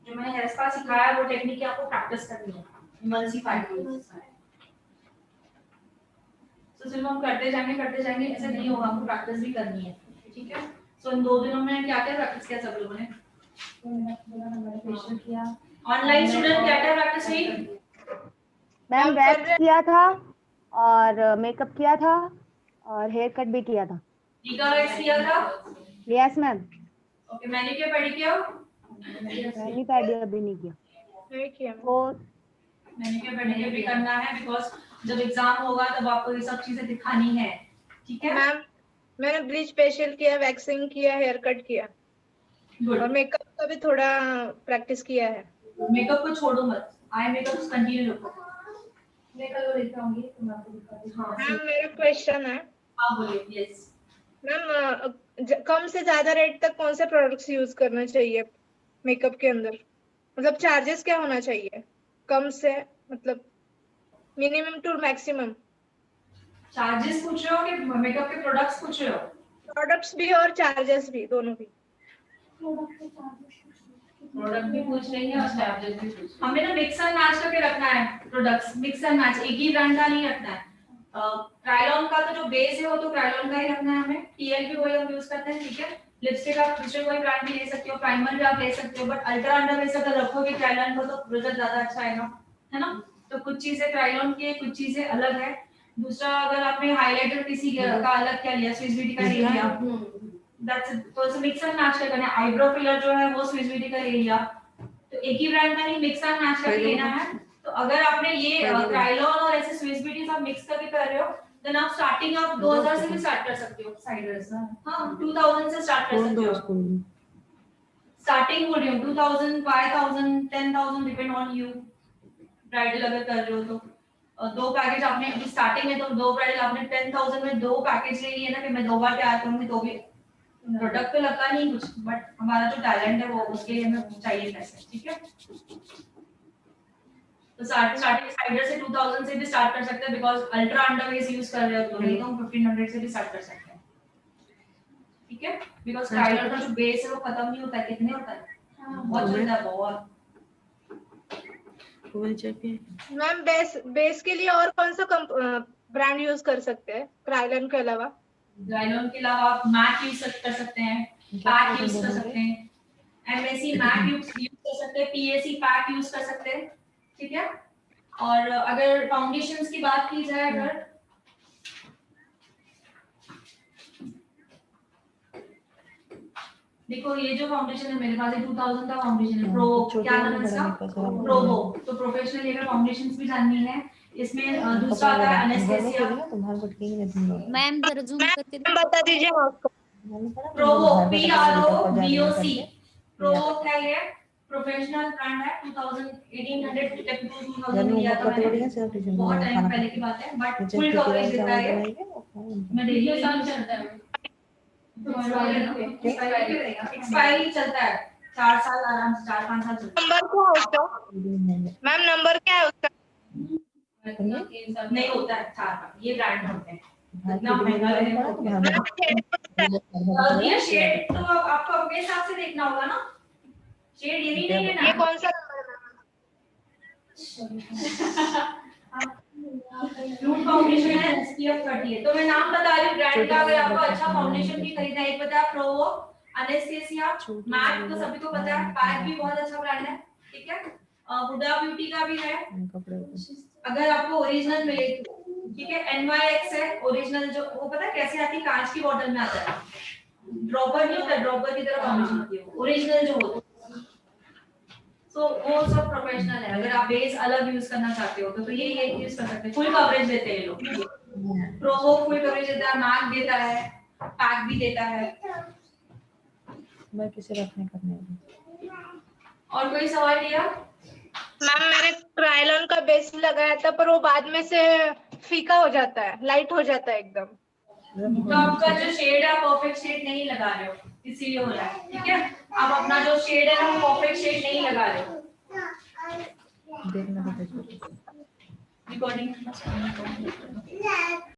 जो मैंने हेयर स्पा सिखाया है वो टेक्निक आपको प्रैक्टिस करनी है, इमल्सिफाइड। तो सिर्फ हम करते जाएंगे ऐसे नहीं होगा, आपको प्रैक्टिस भी करनी है, ठीक है। सो इन 2 दिनों में क्या क्या प्रैक्टिस किया सब लोगों ने? फेशियल किया, ऑनलाइन स्टूडेंट क्या क्या प्रैक्टिस हुई? मैम वैक्स किया था और मेकअप किया था और हेयर कट भी किया था। टीका वैक्स किया था? Yes ma'am. Okay, manicure pedicure? मैंने पैडी अभी नहीं किया। नहीं किया वो मैनिक्योर पेडिक्योर भी करना है, बिकॉज़ जब एग्जाम होगा तब आपको ये सब चीजें दिखानी है, ठीक है। मैम मैंने ब्लीच फेशियल किया, वैक्सिंग किया, हेयर कट किया और गुड। मेकअप का भी थोड़ा प्रैक्टिस किया है। मेकअप को छोड़ो मत, आई मेकअप कंटिन्यू रखो। मैं कल वो लेके आऊंगी तो मैं आपको दिखा दूंगी। हाँ मैम मेरा क्वेश्चन है, आप बोलिए। यस मैम कम से ज्यादा रेट तक कौन से प्रोडक्ट्स यूज करना चाहिए मेकअप के अंदर? मतलब चार्जेस क्या होना चाहिए कम से, मतलब मिनिमम टू मैक्सिमम? चार्जेस पूछ रहे हो कि मेकअप के प्रोडक्ट्स पूछ रहे हो? प्रोडक्ट्स भी और चार्जेस भी, दोनों भी। प्रोडक्ट भी पूछ रही है और चार्जेस भी पूछ। हमें ना मिक्स एंड मैच करके रखना है, प्रोडक्ट्स मिक्स एंड मैच, एक ही ब्रांड का नहीं रखना है। क्रायलॉन का तो जो बेस है वो तो क्रायलॉन का ही रखना है हमें, टीएल भी वही हम यूज करते हैं, ठीक है। लिपस्टिक आप दूसरे कोई ब्रांड भी ले सकते हो, प्राइमर भी आप ले सकते हो, बट अल्ट्रा अंडर बेस अगर रखोगे क्रायलॉन को तो रिजल्ट ज्यादा अच्छा आएगा, है ना। तो कुछ चीजें क्रायलॉन की है, कुछ चीजें अलग है। दूसरा अगर आपने हाइलाइटर किसी का अलग क्या लिया, स्विस ब्यूटी का ले लिया, दैट्स इट। तो मिक्स एंड मैच करना है। आईब्रो फिलर जो है वो स्विस ब्यूटी का ले लिया, तो एक ही ब्रांड का नहीं, मिक्स एंड मैच करके लेना है। तो अगर आपने ये क्रायलॉन और ऐसे स्विस ब्यूटी सब मिक्स करके कर रहे हो, देन आप स्टार्टिंग आप 2000 से भी स्टार्ट कर सकते हो साइडर्स। हां 2000 से स्टार्ट कर सकते हो, स्टार्टिंग बोल रही हूं। 2000 5000 10000 डिपेंड ऑन यू, ब्राइडल अगर कर रहे हो तो। दो पैकेज आपने अभी स्टार्टिंग में तो दो ब्राइडल आपने 10,000 में दो पैकेज ले लिए ना कि मैं 2 बार तैयार करूंगी तो भी प्रोडक्ट तो लगता नहीं कुछ, बट हमारा जो टैलेंट है वो उसके लिए हमें चाहिए पैसे, ठीक है। तो स्टार्टिंग साइडर से 2000 से भी स्टार्ट कर सकते हैं बिकॉज़ अल्ट्रा अंडरवेज यूज कर रहे हो तो नहीं तो हम 1500 से भी स्टार्ट कर सकते हैं, ठीक है। बिकॉज़ स्टाइलर का जो बेस है वो खत्म नहीं होता है, कितने होता है, बहुत चलता है बहुत। मैम बेस के लिए और कौन सा ब्रांड यूज कर सकते हैं क्राइलन के अलावा? क्राइलन के अलावा आप मैक यूज कर सकते हैं, पैक यूज कर सकते हैं, एमएसी मैक यूज कर सकते हैं, पीएसी पैक यूज कर सकते हैं, ठीक है। और अगर फाउंडेशंस की बात की जाए, अगर देखो ये जो फाउंडेशन है मेरे पास 2000 का फाउंडेशन है, प्रो क्या नाम है इसका, प्रोवो। तो प्रोफेशनल लेवल फाउंडेशंस भी जाननी है। इसमें दूसरा आता है एनेस्थेसिया। मैम जरा जूम करके बता दीजिए आपको। प्रोवो PROVOC प्रोवो क्या है, प्रोफेशनल ब्रांड है, 1800 तक 2000 लिया था मैंने, बहुत टाइम पहले की बात है, बट फुल कवरेज देता है। मैं डेली साल चलता है, एक्सपायरी चलता है 4 साल आराम से, 4-5 साल चलता है। नंबर क्या है उसका मैम? नंबर क्या है उसका? नहीं होता है 4 का, ये ब्रांड होते हैं, इतना महंगा है। ये शेड तो आपको अपने हिसाब से देखना होगा ना, शेड ये नहीं लेना। ये कौन सा नंबर है? न्यूड फाउंडेशन है, SPF 30 है। तो मैं नाम बता रही हूँ ब्रांड का, अगर आपको अच्छा फाउंडेशन भी खरीदना है, एक पता है प्रोवो, एनेस्थेसिया, मैक तो सभी को पता है, पैक भी बहुत अच्छा ब्रांड है, ठीक है। हुडा ब्यूटी का भी है, अगर आपको ओरिजिनल मिले तो, ठीक है। NYX है ओरिजिनल, जो वो पता है कैसे आती है, कांच की बोतल में आता है, ड्रॉपर नहीं होता, ड्रॉपर की तरह फाउंडेशन होती है ओरिजिनल जो होता है। सो वो सब प्रोफेशनल है। अगर आप बेस अलग यूज करना चाहते हो तो ये यूज कर सकते हैं, फुल कवरेज देते हैं ये लोग। प्रोवो फुल कवरेज देता है, मैक देता है, पैक भी देता है। मैं किसे रखने करने और कोई सवाल लिया? मैम मैंने क्राइलॉन का बेस लगाया था पर वो बाद में से फीका हो जाता है, लाइट हो जाता है एकदम। तो आपका जो शेड है परफेक्ट शेड नहीं लगा रहे हो, इसीलिए हो रहा है, ठीक है। आप अपना जो शेड है ना वो परफेक्ट शेड नहीं लगा रहे हो। देखना रिकॉर्डिंग